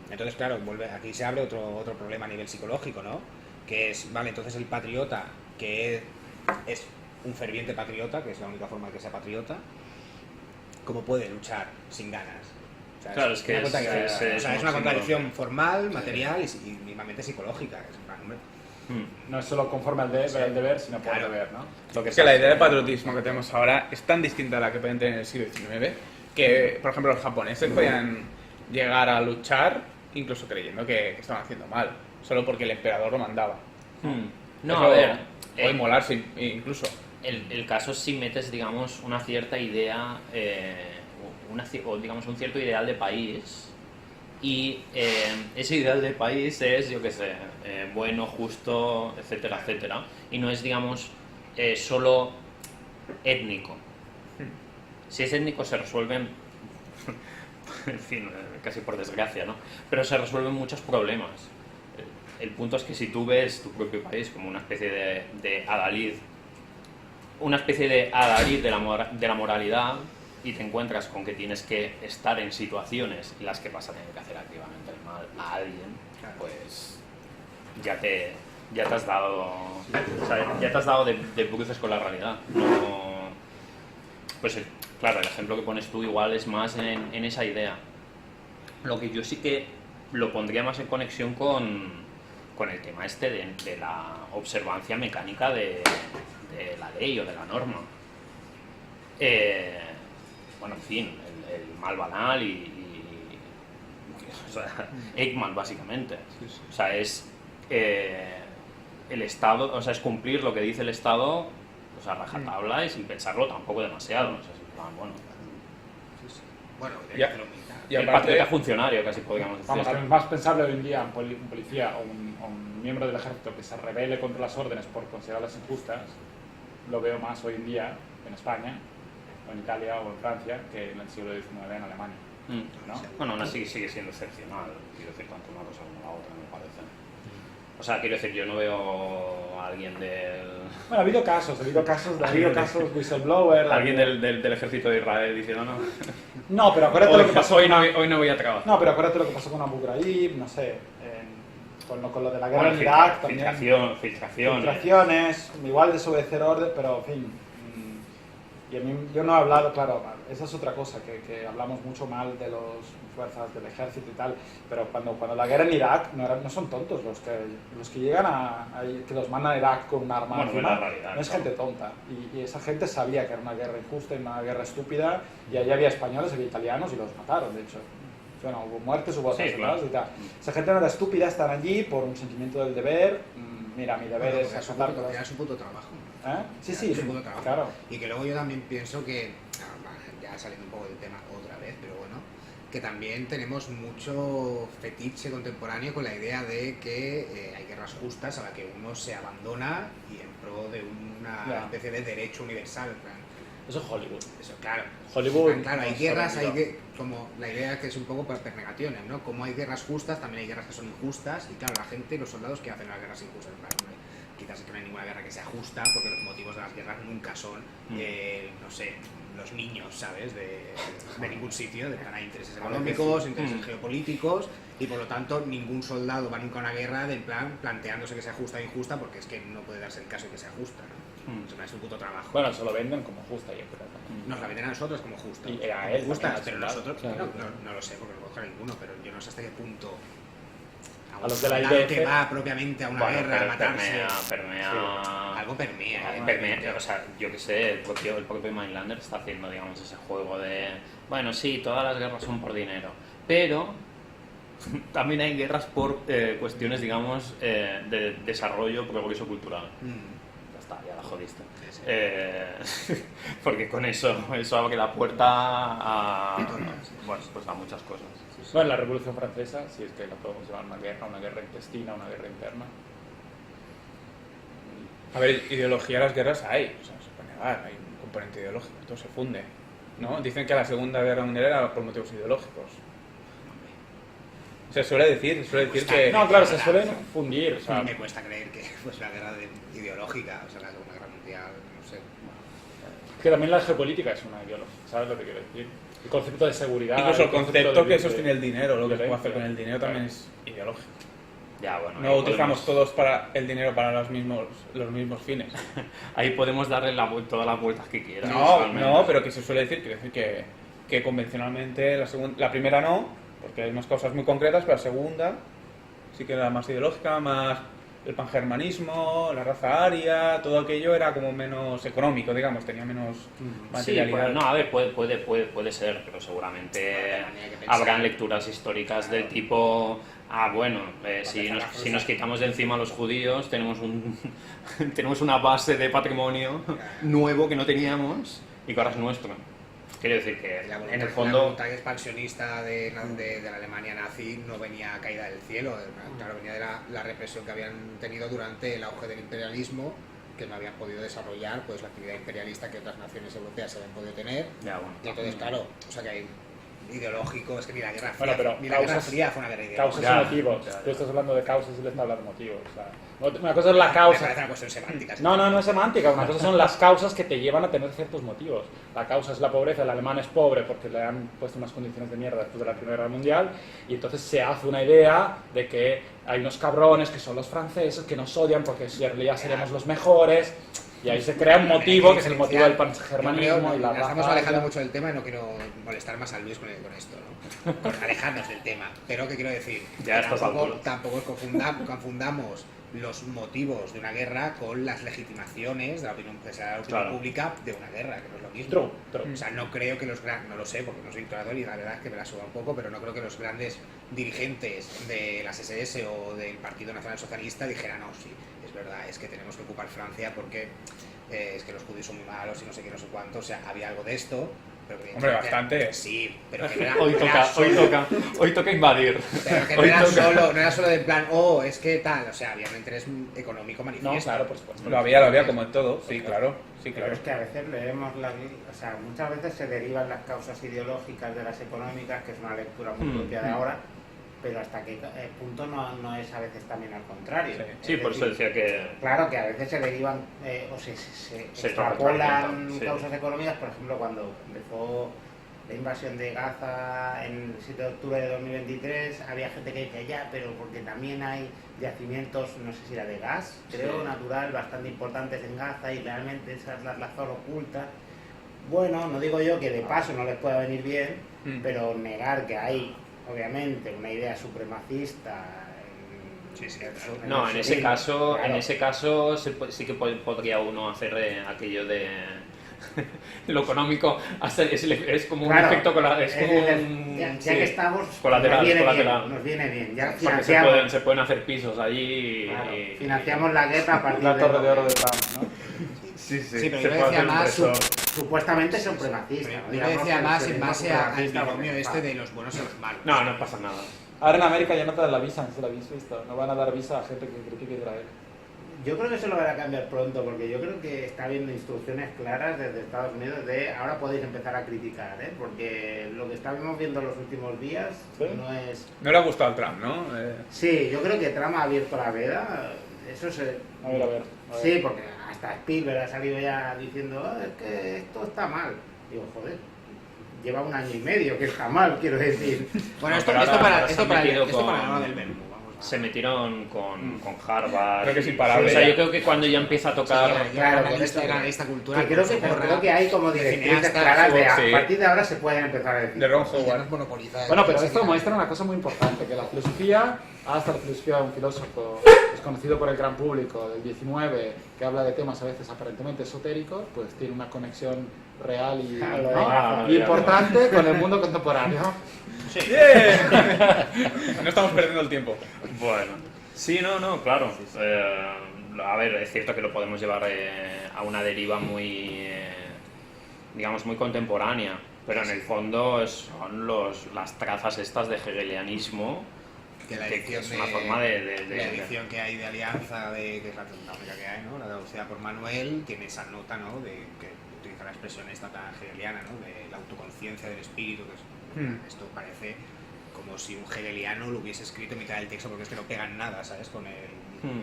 Entonces, claro, aquí se abre otro problema a nivel psicológico, ¿no? Que es, vale, entonces el patriota, que es un ferviente patriota, que es la única forma de que sea patriota, ¿cómo puede luchar sin ganas? O sea, Claro, es que una es- contradicción- es o sea, es una un contradicción símbolo. formal, material y mínimamente psicológica. Es en plan, hombre, No es solo conforme al deber, sino por Claro. deber, ¿no? Lo que Es que la idea de patriotismo que tenemos ahora es tan distinta a la que pueden tener en el siglo XIX que, por ejemplo, los japoneses podían llegar a luchar incluso creyendo que estaban haciendo mal, solo porque el emperador lo mandaba. No, Eso a ver, puede molarse incluso. el caso es si metes, digamos, una cierta idea, o digamos un cierto ideal de país, y ese ideal de país es, yo qué sé, bueno, justo, etcétera, etcétera, y no es, digamos, solo étnico. Si es étnico se resuelven, en fin, casi por desgracia, ¿no? Pero se resuelven muchos problemas. El punto es que si tú ves tu propio país como una especie de adalid, una especie de adalid de la moralidad, y te encuentras con que tienes que estar en situaciones en las que vas a tener que hacer activamente el mal a alguien, pues ya te has dado, o sea, ya te has dado de bruces con la realidad. No, pues claro, el ejemplo que pones tú igual es más en esa idea. Lo que yo sí que lo pondría más en conexión con el tema este de la observancia mecánica de la ley o de la norma. Bueno, en fin, el mal banal o sea, Eichmann, básicamente. O sea, es el Estado, o sea, es cumplir lo que dice el Estado, pues a rajatabla y sin pensarlo tampoco demasiado. O sea, en plan, bueno, Bueno, Ya. de mitad. Y el aparte, patriota funcionario, casi podríamos decir. Vamos, es más pensable hoy en día un policía o un miembro del ejército que se rebele contra las órdenes por considerarlas injustas, lo veo más hoy en día en España, o en Italia o en Francia, que en el siglo XIX en Alemania. ¿no? Bueno, aún así sigue siendo excepcional, quiero decir, tanto una cosa como la otra, me parece. O sea, quiero decir, yo no veo a alguien del... Bueno, ha habido casos whistleblower... Alguien del ejército de Israel diciendo, no, No, pero acuérdate lo que pasó... hoy no voy a trabajar. No, pero acuérdate lo que pasó con Abu Ghraib, no sé, con lo de la guerra en Irak también. Filtraciones, igual desobedecer orden, pero en fin. Y a mí, yo no he hablado, claro, esa es otra cosa, que hablamos mucho mal de las fuerzas del ejército y tal, pero cuando la guerra en Irak no son tontos los que llegan que los mandan a Irak con un arma Bueno, encima, es la realidad, no es claro. gente tonta. Y esa gente sabía que era una guerra injusta y una guerra estúpida, y allí había españoles, había italianos y los mataron, de hecho. Bueno, hubo muertes, hubo Sí, asesinatos claro. y tal. Esa gente no era estúpida, están allí por un sentimiento del deber. Mira, mi deber es Era su acatar puto- con era su puto trabajo. ¿Eh? Sí, Era sí, su puto trabajo. claro. Y que luego yo también pienso que, ya saliendo un poco del tema otra vez, pero bueno, que también tenemos mucho fetiche contemporáneo con la idea de que hay guerras justas a la que uno se abandona y en pro de una Ya. especie de derecho universal. En plan, Eso es Hollywood. eso, claro. Hollywood Claro, hay nos guerras, hay sorprendió. como la idea que es un poco per negaciones, ¿no? Como hay guerras justas, también hay guerras que son injustas, y claro, la gente, los soldados que hacen las guerras injustas, en plan, hombre, quizás es que no hay ninguna guerra que sea justa, porque los motivos de las guerras nunca son, no sé, los niños, ¿sabes? De ningún sitio, de plan, hay intereses económicos, intereses geopolíticos, y por lo tanto ningún soldado va nunca a una guerra del plan planteándose que sea justa o injusta, porque es que no puede darse el caso de que sea justa, ¿no? Es un puto trabajo. Bueno, se lo venden como justa, yo creo. Nos la venden a nosotros como justa. Y a él justa, también, pero claro, nosotros claro. no lo sé porque no conozco a ninguno, pero yo no sé hasta qué punto A los de la soldado IDF, que va propiamente a una Bueno, guerra a pero matarse. permea... Algo permea. O sea, yo que sé, el propio Mindlander está haciendo, digamos, ese juego de... Bueno, sí, todas las guerras son por dinero, pero también hay guerras por cuestiones, digamos, de desarrollo, progreso cultural. Ya está, ya la jodiste. Porque con eso abre la puerta a... Bueno, pues a muchas cosas. Bueno, la Revolución Francesa, si es que la podemos llamar una guerra intestina, una guerra interna. A ver, ideología de las guerras hay, o sea, no se puede negar, hay un componente ideológico, todo se funde, ¿no? Dicen que la Segunda Guerra Mundial era por motivos ideológicos. Se suele decir que... No, claro, se suelen fundir. O sea, Me cuesta creer que pues la guerra ideológica, o sea, la Segunda Guerra Mundial, no sé. que también la geopolítica es una ideología, ¿sabes lo que quiero decir? El concepto de seguridad. Incluso el concepto que de sostiene el dinero, lo que se puede hacer violencia. con el dinero también es ideológico. Ya, bueno, No ahí utilizamos podemos- todos el dinero para los mismos fines. Ahí podemos darle todas las vueltas que quieras. No, realmente. no, pero que se suele decir, quiero decir que convencionalmente la primera no, porque hay unas causas muy concretas, pero la segunda sí que era más ideológica, más el pangermanismo, la raza aria, todo aquello era como menos económico, digamos, tenía menos Sí, materialidad. bueno, no, a ver, puede ser, pero seguramente Hay que pensar. habrán lecturas históricas del tipo, bueno, si empezar la si nos quitamos de encima a los judíos, tenemos una base de patrimonio nuevo que no teníamos y que ahora es nuestro. Quiero decir que, La en el la fondo... voluntad expansionista de la Alemania nazi no venía caída del cielo, claro, venía de la represión que habían tenido durante el auge del imperialismo, que no habían podido desarrollar pues la actividad imperialista que otras naciones europeas habían podido tener. Ya, bueno. Y entonces, claro, o sea que hay ideológico, es que ni la Guerra Fría, Bueno, pero ni la Guerra causas- Fría fue una guerra Causas ideológica. y motivos. ya. Tú estás hablando de causas y le estás hablando de motivos. O sea, una cosa es la Me causa. parece una cuestión semántica. No es semántica. Una cosa son las causas que te llevan a tener ciertos motivos. La causa es la pobreza. El alemán es pobre porque le han puesto unas condiciones de mierda después de la Primera Guerra Mundial. Y entonces se hace una idea de que hay unos cabrones que son los franceses que nos odian porque en realidad seremos los mejores. Y ahí se crea un motivo que es el motivo del pangermanismo y la Nos estamos raza alejando aria. mucho del tema y no quiero molestar más a Luis con esto, ¿no? Con alejarnos del tema. Pero ¿qué quiero decir? Ya a Que estas alturas. tampoco confundamos los motivos de una guerra con las legitimaciones de la opinión, pública de una guerra, que no es lo mismo. True. O sea, no creo que no lo sé, porque no soy historiador y la verdad es que me la suda un poco, pero no creo que los grandes dirigentes de las SS o del Partido Nacional Socialista dijeran, no, sí, es verdad, es que tenemos que ocupar Francia porque es que los judíos son muy malos y no sé qué, no sé cuánto. O sea, había algo de esto. Hombre, bastante. Sí, pero que no era, Hoy toca invadir. Pero que no era solo del plan, es que tal, o sea, había un interés económico manifiesto. No, claro, por supuesto. Lo había como en todo, sí, claro. Sí, Pero claro. es que a veces leemos o sea, muchas veces se derivan las causas ideológicas de las económicas, que es una lectura muy propia de ahora, pero hasta qué punto no es a veces también al contrario. Sí, por eso decía que... Claro, que a veces se derivan o se extrapolan causas económicas. Por ejemplo, cuando empezó la invasión de Gaza en el 7 de octubre de 2023, había gente que decía ya, pero porque también hay yacimientos, no sé si era de gas, creo, natural, bastante importantes en Gaza, y realmente esa es la zona oculta. Bueno, no digo yo que de paso no les pueda venir bien, pero negar que hay, obviamente, una idea supremacista. No, en ese caso sí que podría uno hacer aquello de lo económico, es como un efecto colateral. Ya que estamos, colateral. Nos viene bien. Ya porque se pueden hacer pisos allí. Claro, financiamos la guerra a partir la torre de oro de Trump, ¿no? Sí, pero yo decía más supuestamente supremacista. Yo decía más en base al binomio este de los buenos y los malos. No pasa nada. Ahora en América ya no te dan la visa, no se la visto. No van a dar visa a gente que critique Israel. Yo creo que eso lo van a cambiar pronto, porque yo creo que está habiendo instrucciones claras desde Estados Unidos de ahora podéis empezar a criticar, porque lo que estamos viendo los últimos días no es... No le ha gustado al Trump, ¿no? Sí, yo creo que Trump ha abierto la veda, eso se... A ver. Sí, porque hasta Spielberg ha salido ya diciendo es que esto está mal. Digo, joder, lleva 1 año y medio que está mal, quiero decir. Bueno, esto para la hora del verbo. Se metieron con Harvard. Creo que es imparable. O sea, yo creo que cuando ya empieza a tocar... Claro, con esta cultura. Que creo que hay como directrices claras de a partir de ahora se pueden empezar a decir. De Ron Howard. Bueno, pero esto muestra una cosa muy importante, que la filosofía, hasta la filosofía de un filósofo desconocido por el gran público del 19, que habla de temas a veces aparentemente esotéricos, pues tiene una conexión real y importante con el mundo contemporáneo. Sí. No estamos perdiendo el tiempo. Bueno, sí, claro. A ver, es cierto que lo podemos llevar a una deriva muy, digamos, muy contemporánea, pero en el fondo son las trazas estas de hegelianismo, que es una forma de... La edición que hay de Alianza, que es la única que hay, ¿no? La traducida por Manuel, tiene esa nota, ¿no? De que utiliza la expresión esta tan hegeliana, ¿no? De la autoconciencia del espíritu, que es... Esto parece como si un hegeliano lo hubiese escrito en mitad del texto, porque es que no pegan nada, ¿sabes? Con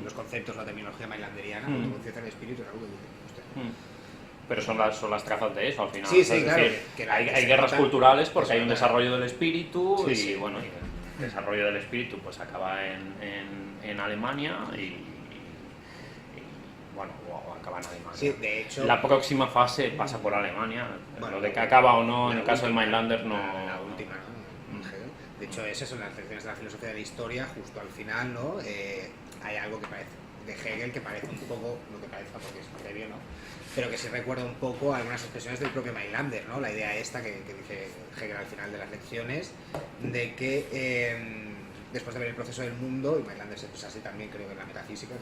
los conceptos, la terminología mainlanderiana, autoconciencia del espíritu, es algo de... Pero son las trazas de eso al final. Sí, es claro. Decir, hay guerras culturales porque hay un desarrollo del espíritu y bueno, el desarrollo del espíritu pues acaba en Alemania y bueno, o acaba en Alemania. Sí, de hecho... La próxima fase pasa por Alemania. Bueno, lo de que acaba o no, en el caso del Mainlander, no... La última, ¿no? De hecho, esas son las lecciones de la filosofía de la historia, justo al final, ¿no? Hay algo que parece, de Hegel, que parece un poco, lo que parezca porque es previo, ¿no? Pero que sí recuerda un poco algunas expresiones del propio Mainlander, ¿no? La idea esta que dice Hegel al final de las lecciones, de que después de ver el proceso del mundo, y Mainlander se expresa así también, creo, en la metafísica,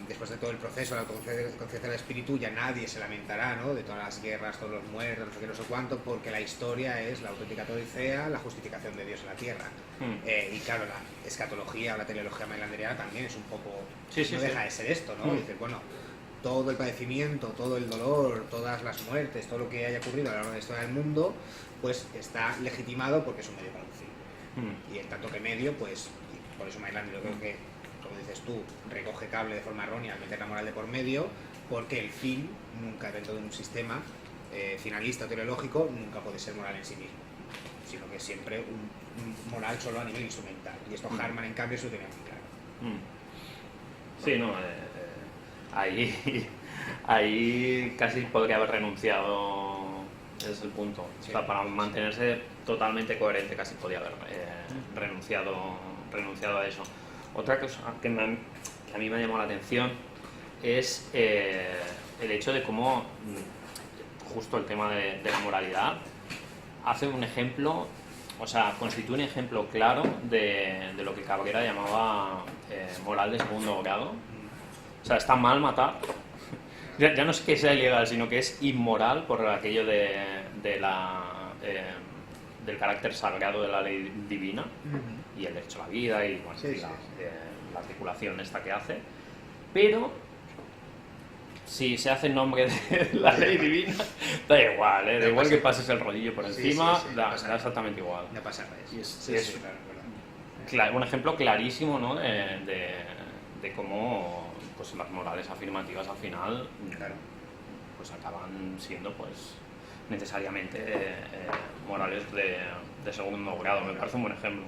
después de todo el proceso, la autoconciencia del espíritu, ya nadie se lamentará, ¿no? De todas las guerras, todos los muertos, no sé qué, no sé cuánto, porque la historia es la auténtica teodicea, la justificación de Dios en la tierra. Y claro, la escatología o la teleología mainlanderiana también es un poco... no deja de ser esto, ¿no? Dice, bueno, todo el padecimiento, todo el dolor, todas las muertes, todo lo que haya ocurrido a lo largo de la historia del mundo, pues está legitimado porque es un medio para un fin. Y en tanto que medio, pues, por eso Mainlander, yo creo que, como dices tú, recoge cable de forma errónea al meter la moral de por medio, porque el fin, nunca dentro de un sistema finalista o teleológico, nunca puede ser moral en sí mismo, sino que es siempre un moral solo a nivel instrumental. Y esto Harman, en cambio, se lo tenía muy claro. Sí, no, ahí casi podría haber renunciado, ese es el punto. Sí. O sea, para mantenerse totalmente coherente casi podría haber renunciado a eso. Otra cosa que a mí me ha llamado la atención es el hecho de cómo justo el tema de la moralidad hace un ejemplo, o sea, constituye un ejemplo claro de lo que Cabrera llamaba moral de segundo grado. O sea, está mal matar. Ya no es que sea ilegal, sino que es inmoral por aquello del carácter sagrado de la ley divina y el derecho a la vida y bueno, la articulación esta que hace. Pero si se hace en nombre de la ley divina, da igual, da igual que pases el rodillo por encima, da exactamente igual. No pasa nada. Es un ejemplo clarísimo, ¿no? de cómo pues, las morales afirmativas al final pues acaban siendo pues necesariamente morales de segundo grado. Me parece un buen ejemplo.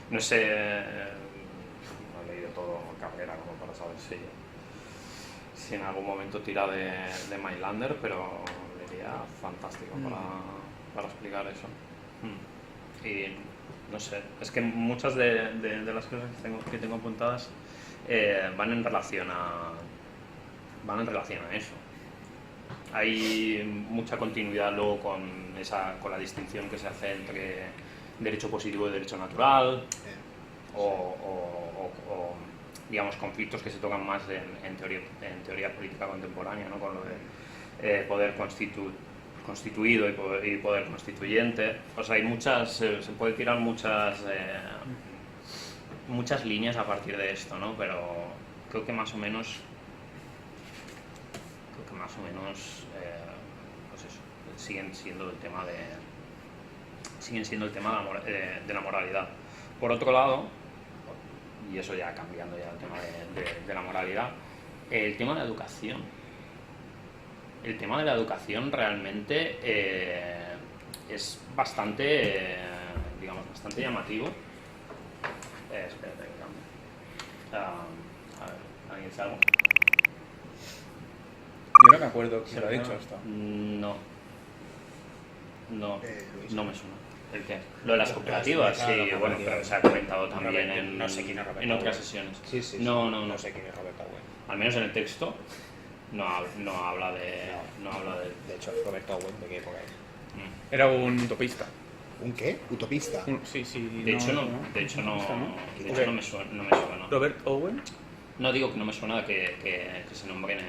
No sé, no he leído todo Cabrera como para saber si en algún momento tira de Mailander, pero sería fantástico para explicar eso. Y no sé, es que muchas de las cosas que tengo apuntadas van en relación a eso. Hay mucha continuidad luego con la distinción que se hace entre derecho positivo y derecho natural, o digamos conflictos que se tocan más en teoría política contemporánea, ¿no? Con lo de poder constituido y poder constituyente. O sea, hay se puede tirar muchas líneas a partir de esto, ¿no? Pero creo que más o menos pues eso, siguen siendo el tema de la moralidad. Por otro lado, y eso ya cambiando ya el tema de la moralidad, el tema de la educación. El tema de la educación realmente es bastante, bastante llamativo. Espérate que cambie. A ver, ¿alguien dice algo? Yo no me acuerdo quién lo ha dicho esto. No me suena. ¿El qué? Lo de las cooperativas, sí, bueno, pero se ha comentado también en otras sesiones. Sí. No sé quién es Roberto Owen. Al menos en el texto no habla de... De hecho, Roberto Owen, ¿de qué época es? Era un utopista. ¿Un qué? ¿Utopista? Sí. De hecho no me suena. ¿Robert Owen? No digo que no me suena que se nombre en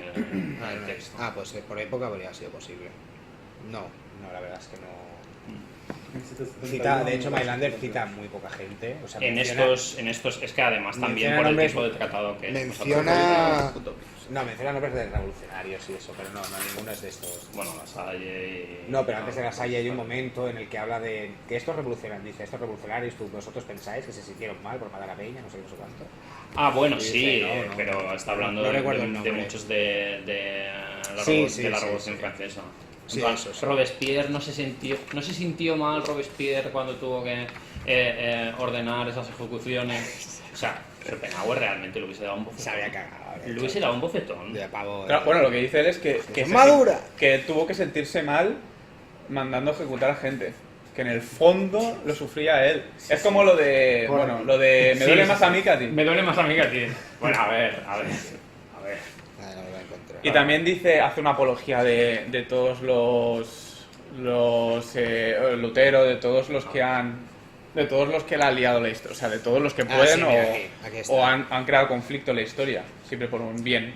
el texto. Pues por época habría sido posible. No, la verdad es que no. De hecho, Mailander cita muy poca gente. O sea, en estos es que además también por el tipo de tratado que menciona nombres de revolucionarios y eso, pero no ninguno es de estos. Bueno, La Salle y... No, pero antes de La Salle hay un momento en el que habla de que estos revolucionarios, vosotros pensáis que se sintieron mal por matar a Peña, no sé cuánto. Bueno, sí, pero está hablando de muchos de la Revolución Francesa. Sí, Robespierre no se sintió mal Robespierre cuando tuvo que ordenar esas ejecuciones. O sea, Schopenhauer realmente le hubiese dado un bofetón. Se había cagado. Le hubiese dado un bofetón. Claro, bueno, lo que dice él es que tuvo que sentirse mal mandando a ejecutar a gente. Que en el fondo lo sufría él. Es como lo de... me duele más a mí que a ti. Me duele más a mí que a ti. Bueno, a ver. Y también hace una apología de todos los Lutero, de todos los que le han liado la historia, o sea, de todos los que pueden o han creado conflicto en la historia, siempre por un bien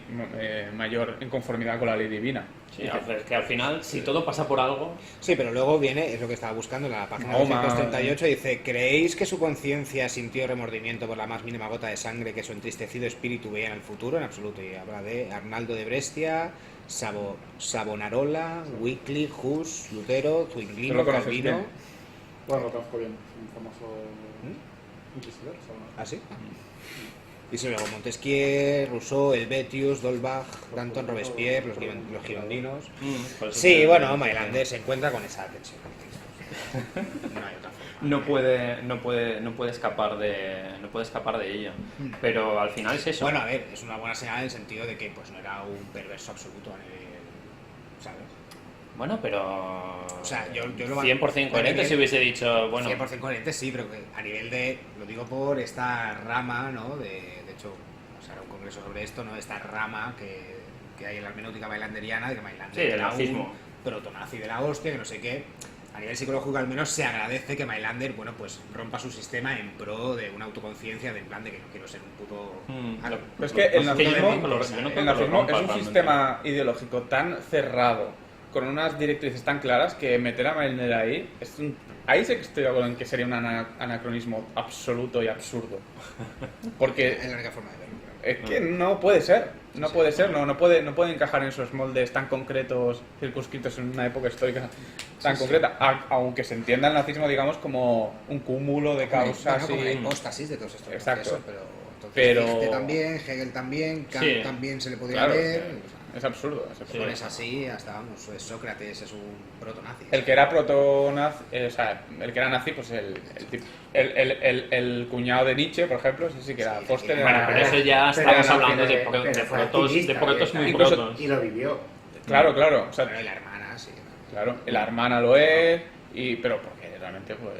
mayor en conformidad con la ley divina. Sí, que al final, si todo pasa por algo... Sí, pero luego viene, es lo que estaba buscando en la página 238, dice: ¿creéis que su conciencia sintió remordimiento por la más mínima gota de sangre que su entristecido espíritu veía en el futuro? En absoluto. Y habla de Arnaldo de Brescia, Savonarola, Wycliffe, Hus, Lutero, Zwinglio, Calvino... Bueno, lo conozco bien, un famoso inquisidor. ¿Ah, sí? Y luego Montesquieu, Rousseau, Helvetius, Dolbach, Danton, Robespierre, los girondinos. Sí, bueno, Mailander se encuentra con esa tensión. No hay otra forma. No puede escapar de ello. Pero al final es eso. Bueno, a ver, es una buena señal en el sentido de que pues no era un perverso absoluto a nivel, ¿sabes? Bueno, pero... O sea, yo lo 100% coherente si hubiese dicho, bueno... 100% coherente sí, pero que a nivel de... Lo digo por esta rama, ¿no? De hecho, o sea, un congreso sobre esto, ¿no? Esta rama que hay en la hermenéutica mailanderiana, de que Mailander Sí, del era nazismo. un protonazi de la hostia, que no sé qué. A nivel psicológico al menos se agradece que Mailander, bueno, pues rompa su sistema en pro de una autoconciencia, de en plan de que no quiero ser un puto... Pero es que el nazismo es un realmente. sistema ideológico tan cerrado, con unas directrices tan claras, que meter a Mailander ahí, ahí sí que estoy de acuerdo en que sería un anacronismo absoluto y absurdo. Porque Es la única forma de verlo. es que no puede ser, no puede encajar en esos moldes tan concretos, circunscritos en una época histórica tan concreta, aunque se entienda el nazismo, digamos, como un cúmulo de causas Como la y... hipóstasis de todos estos Exacto. procesos, pero Fichte también, Hegel también, Kant Sí. también se le podría Claro, ver. es absurdo. Es absurdo. Pones así, hasta vamos, es Sócrates es un protonazi. El que era proto-nazi, o sea, el que era nazi, pues el cuñado de Nietzsche, por ejemplo, ese sí que era Foster. Bueno, pero eso ya Pero estamos no, hablando de pero fue protos activista, muy incluso- protos. Y lo vivió. Claro, claro. O sea, Bueno, y la hermana, sí. claro, la hermana lo es, pero porque realmente, pues...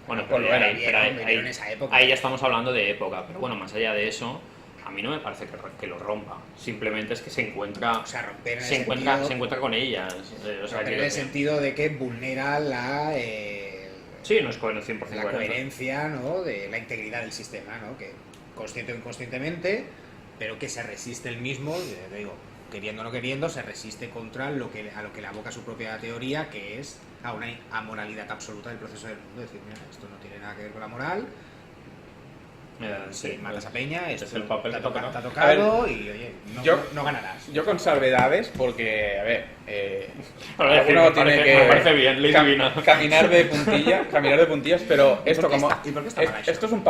Bueno, pues pero, lo era. vivieron esa época. ahí ya estamos hablando de época, pero bueno, más allá de eso, a mí no me parece que lo rompa. Simplemente es que se encuentra, O sea, romper en el se encuentra, sentido- se encuentra con ellas. O sea, Romper en quiero el decir, sentido de que vulnera la sí, no es coherente 100% la coherente. coherencia, ¿no? De la integridad del sistema, ¿no? Que consciente o inconscientemente, pero que se resiste el mismo, te digo, queriendo o no queriendo, se resiste contra a lo que le aboca su propia teoría, que es a una amoralidad absoluta del proceso del mundo. Es decir, mira, esto no tiene nada que ver con la moral. Si matas a Peña, esto es el papel te que toca, ¿no? ha tocado y oye, yo- no ganarás. Yo con salvedades, porque, a ver, Ahora decir, alguno me tiene parece- que me parece bien, ley divina. caminar de puntillas, pero esto por qué como está- y por qué está mal hecho? esto es un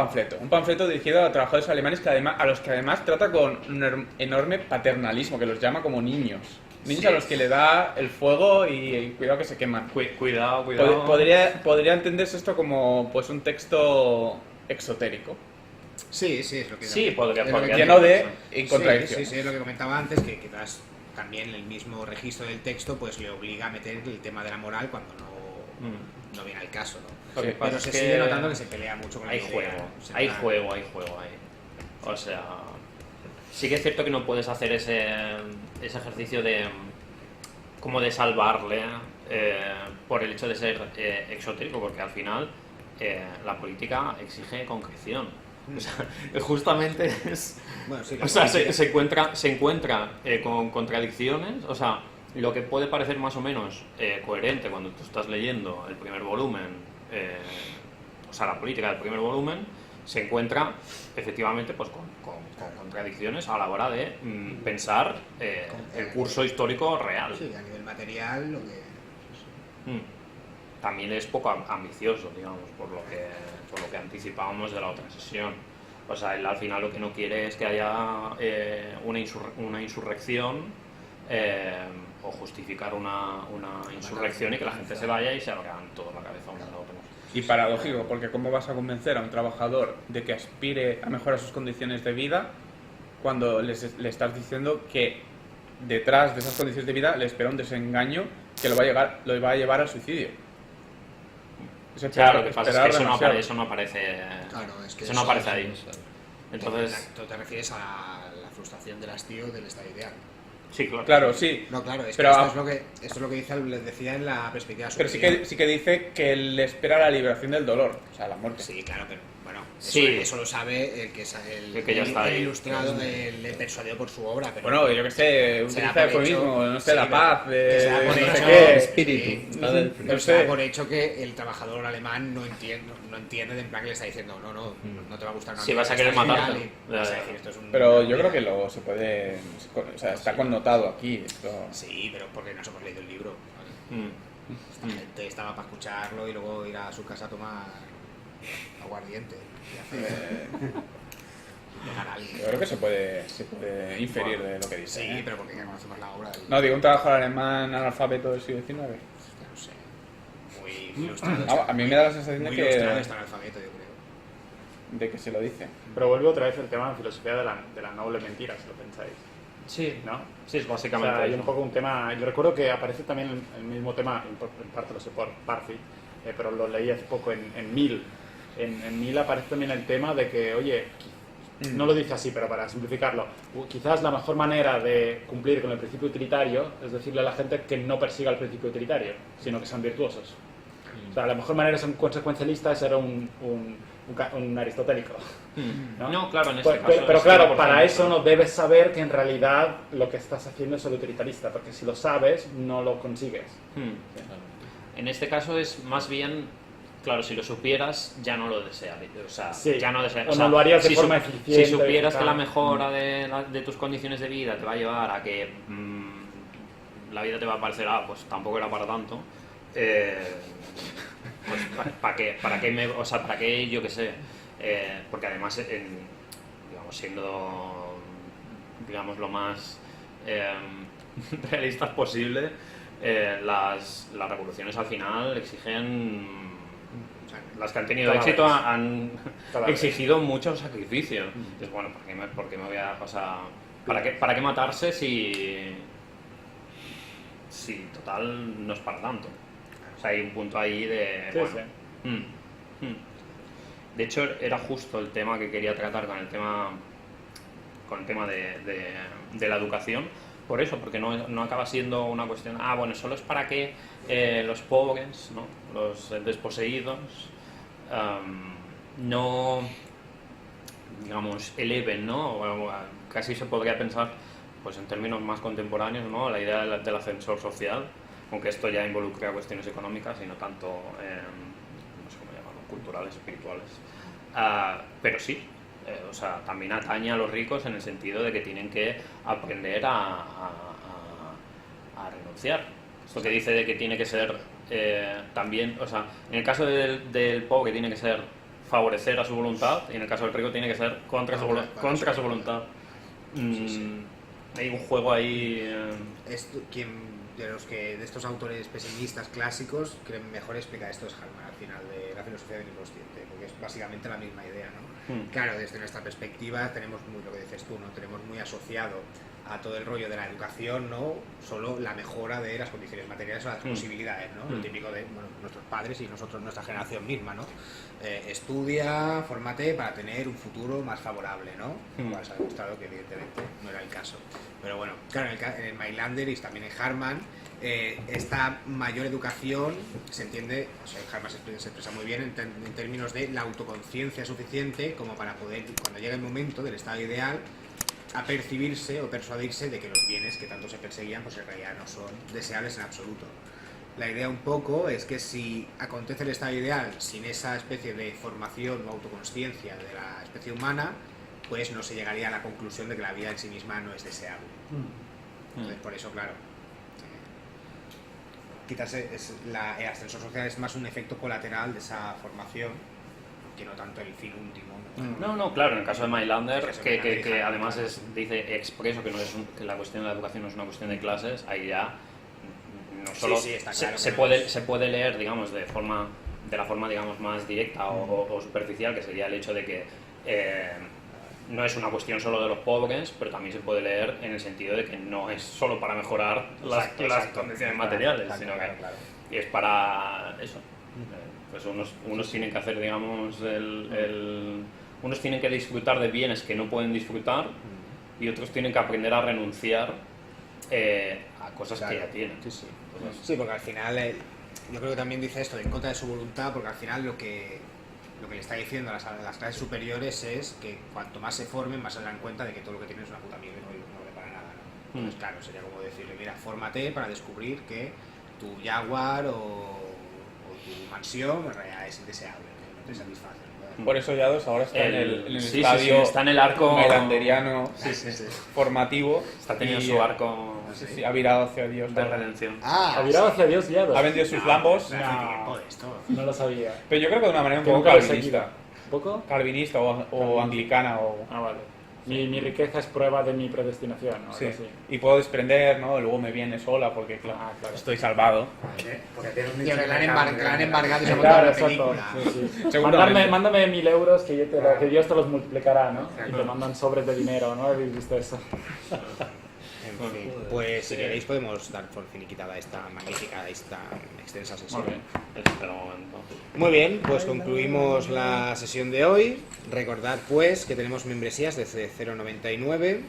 panfleto dirigido a trabajadores alemanes que a los que además trata con un enorme paternalismo, que los llama como niños a los que le da el fuego y cuidado que se queman. Cuidado. Podría entenderse esto como pues un texto exotérico, Sí, es lo que... Sí, podría lleno de Sí, contradicciones. sí, es lo que comentaba antes, que quizás también el mismo registro del texto pues le obliga a meter el tema de la moral cuando no viene al caso, ¿no? Lo que pasa Pero es se que sigue notando que se pelea mucho con la hay idea, juego, se hay pelea- juego ahí. O sea, sí que es cierto que no puedes hacer ese ejercicio de como de salvarle por el hecho de ser exotérico, porque al final la política exige concreción. O sea, justamente es... Bueno, sí, O sea, política- se encuentra con contradicciones. O sea, lo que puede parecer más o menos coherente cuando tú estás leyendo el primer volumen, o sea, la política del primer volumen, se encuentra efectivamente pues con contradicciones a la hora de pensar el curso histórico real. Sí, a nivel material, lo que... También es poco ambicioso, digamos, por lo que anticipábamos de la otra sesión. O sea, él al final lo que no quiere es que haya una insurrección o justificar una insurrección y que la gente se vaya y se hagan toda la cabeza unos a otros. Y paradójico, porque ¿cómo vas a convencer a un trabajador de que aspire a mejorar sus condiciones de vida cuando le estás diciendo que detrás de esas condiciones de vida le espera un desengaño que lo va a llevar al suicidio? Claro, lo que pasa es que demasiado. eso no aparece, Claro, es que eso no eso aparece es- ahí. Entonces, Tú te refieres a la frustración del hastío del estado ideal. sí, claro. Claro, sí. No, claro, es Pero que a- esto es lo que decía en la perspectiva Pero superior. sí que dice que le espera la liberación del dolor, o sea, la muerte. Sí, claro, pero bueno, Sí. eso lo sabe el que El que ya está ahí. ilustrado, el persuadido por su obra. Pero Bueno, yo que sé, se da utiliza por eufemismo, hecho- no sé, sí, la pero paz, que se da por no sé hecho- qué. Espíritu. No se da sé. por hecho que el trabajador alemán no entiende de en plan que le está diciendo no te va a gustar nada. Sí, vas a querer matarte. Vas a decir, esto es un... Pero yo creo que luego se puede, o sea, está connotado aquí. Esto. Sí, pero porque nos hemos leído el libro. ¿vale? Mm. Esta gente estaba para escucharlo y luego ir a su casa a tomar aguardiente y hacer... dejar a alguien. Yo creo que se puede inferir de lo que dice. Sí, ¿eh? pero porque ya conocemos la obra del... No, digo un trabajador alemán analfabeto del siglo XIX. No sé. Muy ilustrado. No, a mí me da la sensación de muy ilustrado que, está el alfabeto, yo creo. de que se lo dice. Pero vuelve otra vez el tema de filosofía de la noble mentira, si lo pensáis. Sí, ¿no? sí, es O básicamente sea, hay eso. un poco un tema... Yo recuerdo que aparece también el mismo tema, en parte lo sé por Parfi, pero lo leí hace poco en Mill. En Mill aparece también el tema de que, oye, no lo dice así, pero para simplificarlo, quizás la mejor manera de cumplir con el principio utilitario es decirle a la gente que no persiga el principio utilitario, sino que sean virtuosos. O sea, la mejor manera de ser un consecuencialista es ser un aristotélico. ¿no? No, claro, en este caso... Pero es claro, 100%. para eso no debes saber que en realidad lo que estás haciendo es ser utilitarista, porque si lo sabes, no lo consigues. En este caso es más bien, claro, si lo supieras, ya no lo desearías. O sea, Sí. ya no desearías. O no lo harías de forma eficiente, Si supieras que la eficaz. mejora de tus condiciones de vida te va a llevar a que la vida te va a parecer, pues tampoco era para tanto. Pues ¿para qué yo qué sé? Porque además, digamos, siendo, digamos, lo más realistas posible, las revoluciones al final exigen, las que han tenido Cada éxito vez. han Cada vez. exigido mucho sacrificio. Entonces, bueno, ¿por qué me voy a, o sea, ¿para qué matarse si total no es para tanto? O sea, hay un punto ahí de... Sí, bueno, sí. De hecho, era justo el tema que quería tratar con el tema de la educación. Por eso, porque no acaba siendo una cuestión... bueno, solo es para que los pobres, ¿no? Los desposeídos, no, digamos, eleven, ¿no? O casi se podría pensar, pues en términos más contemporáneos, ¿no? La idea del ascensor social, aunque esto ya involucra cuestiones económicas y no tanto, no sé cómo llamarlo, culturales, espirituales. Pero sí, o sea, también atañe a los ricos en el sentido de que tienen que aprender a renunciar. Esto que dice de que tiene que ser también, o sea, en el caso del pobre tiene que ser favorecer a su voluntad y en el caso del rico tiene que ser contra su voluntad. Hay un juego ahí... De estos autores pesimistas clásicos, que mejor explica esto es Harman al final de la filosofía del inconsciente, porque es básicamente la misma idea, ¿no? Claro, desde nuestra perspectiva tenemos muy, lo que dices tú, ¿no? Tenemos muy asociado a todo el rollo de la educación, ¿no? Solo la mejora de las condiciones materiales o las posibilidades, ¿no? Lo típico de nuestros padres y nosotros, nuestra generación misma, ¿no? Estudia, fórmate para tener un futuro más favorable, ¿no? Bueno, se ha demostrado que evidentemente no era el caso. Pero bueno, claro, en el Mailander y también en Harman, esta mayor educación se entiende, o sea, Harman se expresa muy bien en términos de la autoconciencia suficiente como para poder, cuando llegue el momento del estado ideal, apercibirse o persuadirse de que los bienes que tanto se perseguían pues en realidad no son deseables en absoluto. La idea un poco es que si acontece el estado ideal sin esa especie de formación o autoconsciencia de la especie humana, pues no se llegaría a la conclusión de que la vida en sí misma no es deseable. Entonces, por eso, claro, quitarse el ascensor social es más un efecto colateral de esa formación que no tanto el fin último. No, claro, en el caso de Mailander, Eso que además dice expreso que que la cuestión de la educación no es una cuestión de clases, ahí ya no solo está claro se puede leer, digamos, de la forma, digamos, más directa o superficial, que sería el hecho de que no es una cuestión solo de los pobres, pero también se puede leer en el sentido de que no es solo para mejorar las condiciones materiales, sino que es para eso. Pues unos tienen que hacer, digamos, unos tienen que disfrutar de bienes que no pueden disfrutar y otros tienen que aprender a renunciar a cosas que ya tienen. Sí, porque al final yo creo que también dice esto, en contra de su voluntad, porque al final lo que le está diciendo a las clases superiores es que cuanto más se formen, más se dan cuenta de que todo lo que tienen es una puta mierda y no vale para nada, ¿no? Entonces, claro, sería como decirle, mira, fórmate para descubrir que tu Jaguar o tu mansión en realidad es indeseable, no te satisface. Por eso Yados ahora está en el estadio sí, está en el arco mailanderiano formativo. Está teniendo y, su arco ha virado hacia Dios de redención. Ha virado hacia Dios guiado. Ha vendido sus lambos. No lo sabía. Pero yo creo que de una manera un Que poco nunca lo he calvinista. seguido. ¿Un poco? Calvinista o anglicana. Vale. Mi riqueza es prueba de mi predestinación, ¿no? Sí. Algo así. Y puedo desprender, ¿no? Luego me viene sola porque claro, estoy salvado. Porque tiene un Y ahora la han embargado y se ha montado Claro, una exacto. película. Sí. Seguramente. Mándame 1000 euros que Dios te los multiplicará, ¿no? Y te mandan sobres de dinero, ¿no? ¿Habéis visto eso? Pues si queréis podemos dar por finiquitada esta magnífica, esta extensa sesión. Muy bien, espera un momento. Muy bien, pues concluimos la sesión de hoy. Recordad pues que tenemos membresías desde 0,99.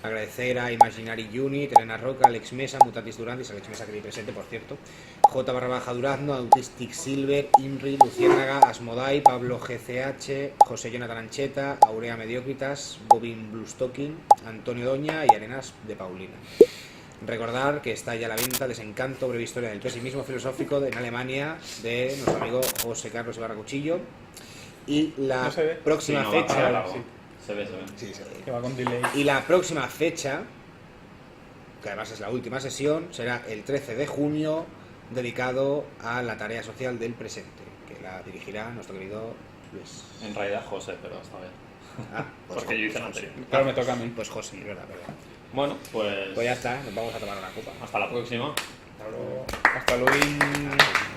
Agradecer a Imaginary Unit, Elena Roca, Alex Mesa, Mutatis Durandis, Alex Mesa que vi presente, por cierto, J_Durazno, Autistic Silver, Inri, Luciérnaga, Asmodai, Pablo GCH, José Jonathan Ancheta, Aurea Mediocritas, Bobin Bluestocking, Antonio Doña y Arenas de Paulina. Recordar que está ya a la venta Desencanto, breve historia del pesimismo filosófico en Alemania de nuestro amigo José Carlos Ibarra Cuchillo. Y la ¿No se ve? próxima Sí, no, va fecha... para largo. Se ve. Sí, se ve. Que va con delay. Y la próxima fecha, que además es la última sesión, será el 13 de junio, dedicado a la tarea social del presente, que la dirigirá nuestro querido Luis. En realidad José, pero esta vez. Ah, pues Porque yo hice la anterior. Claro, me toca a mí. Pues José, es verdad, verdad. Bueno, pues Pues ya está, nos vamos a tomar una copa. hasta la próxima. Hasta luego. Hasta luego.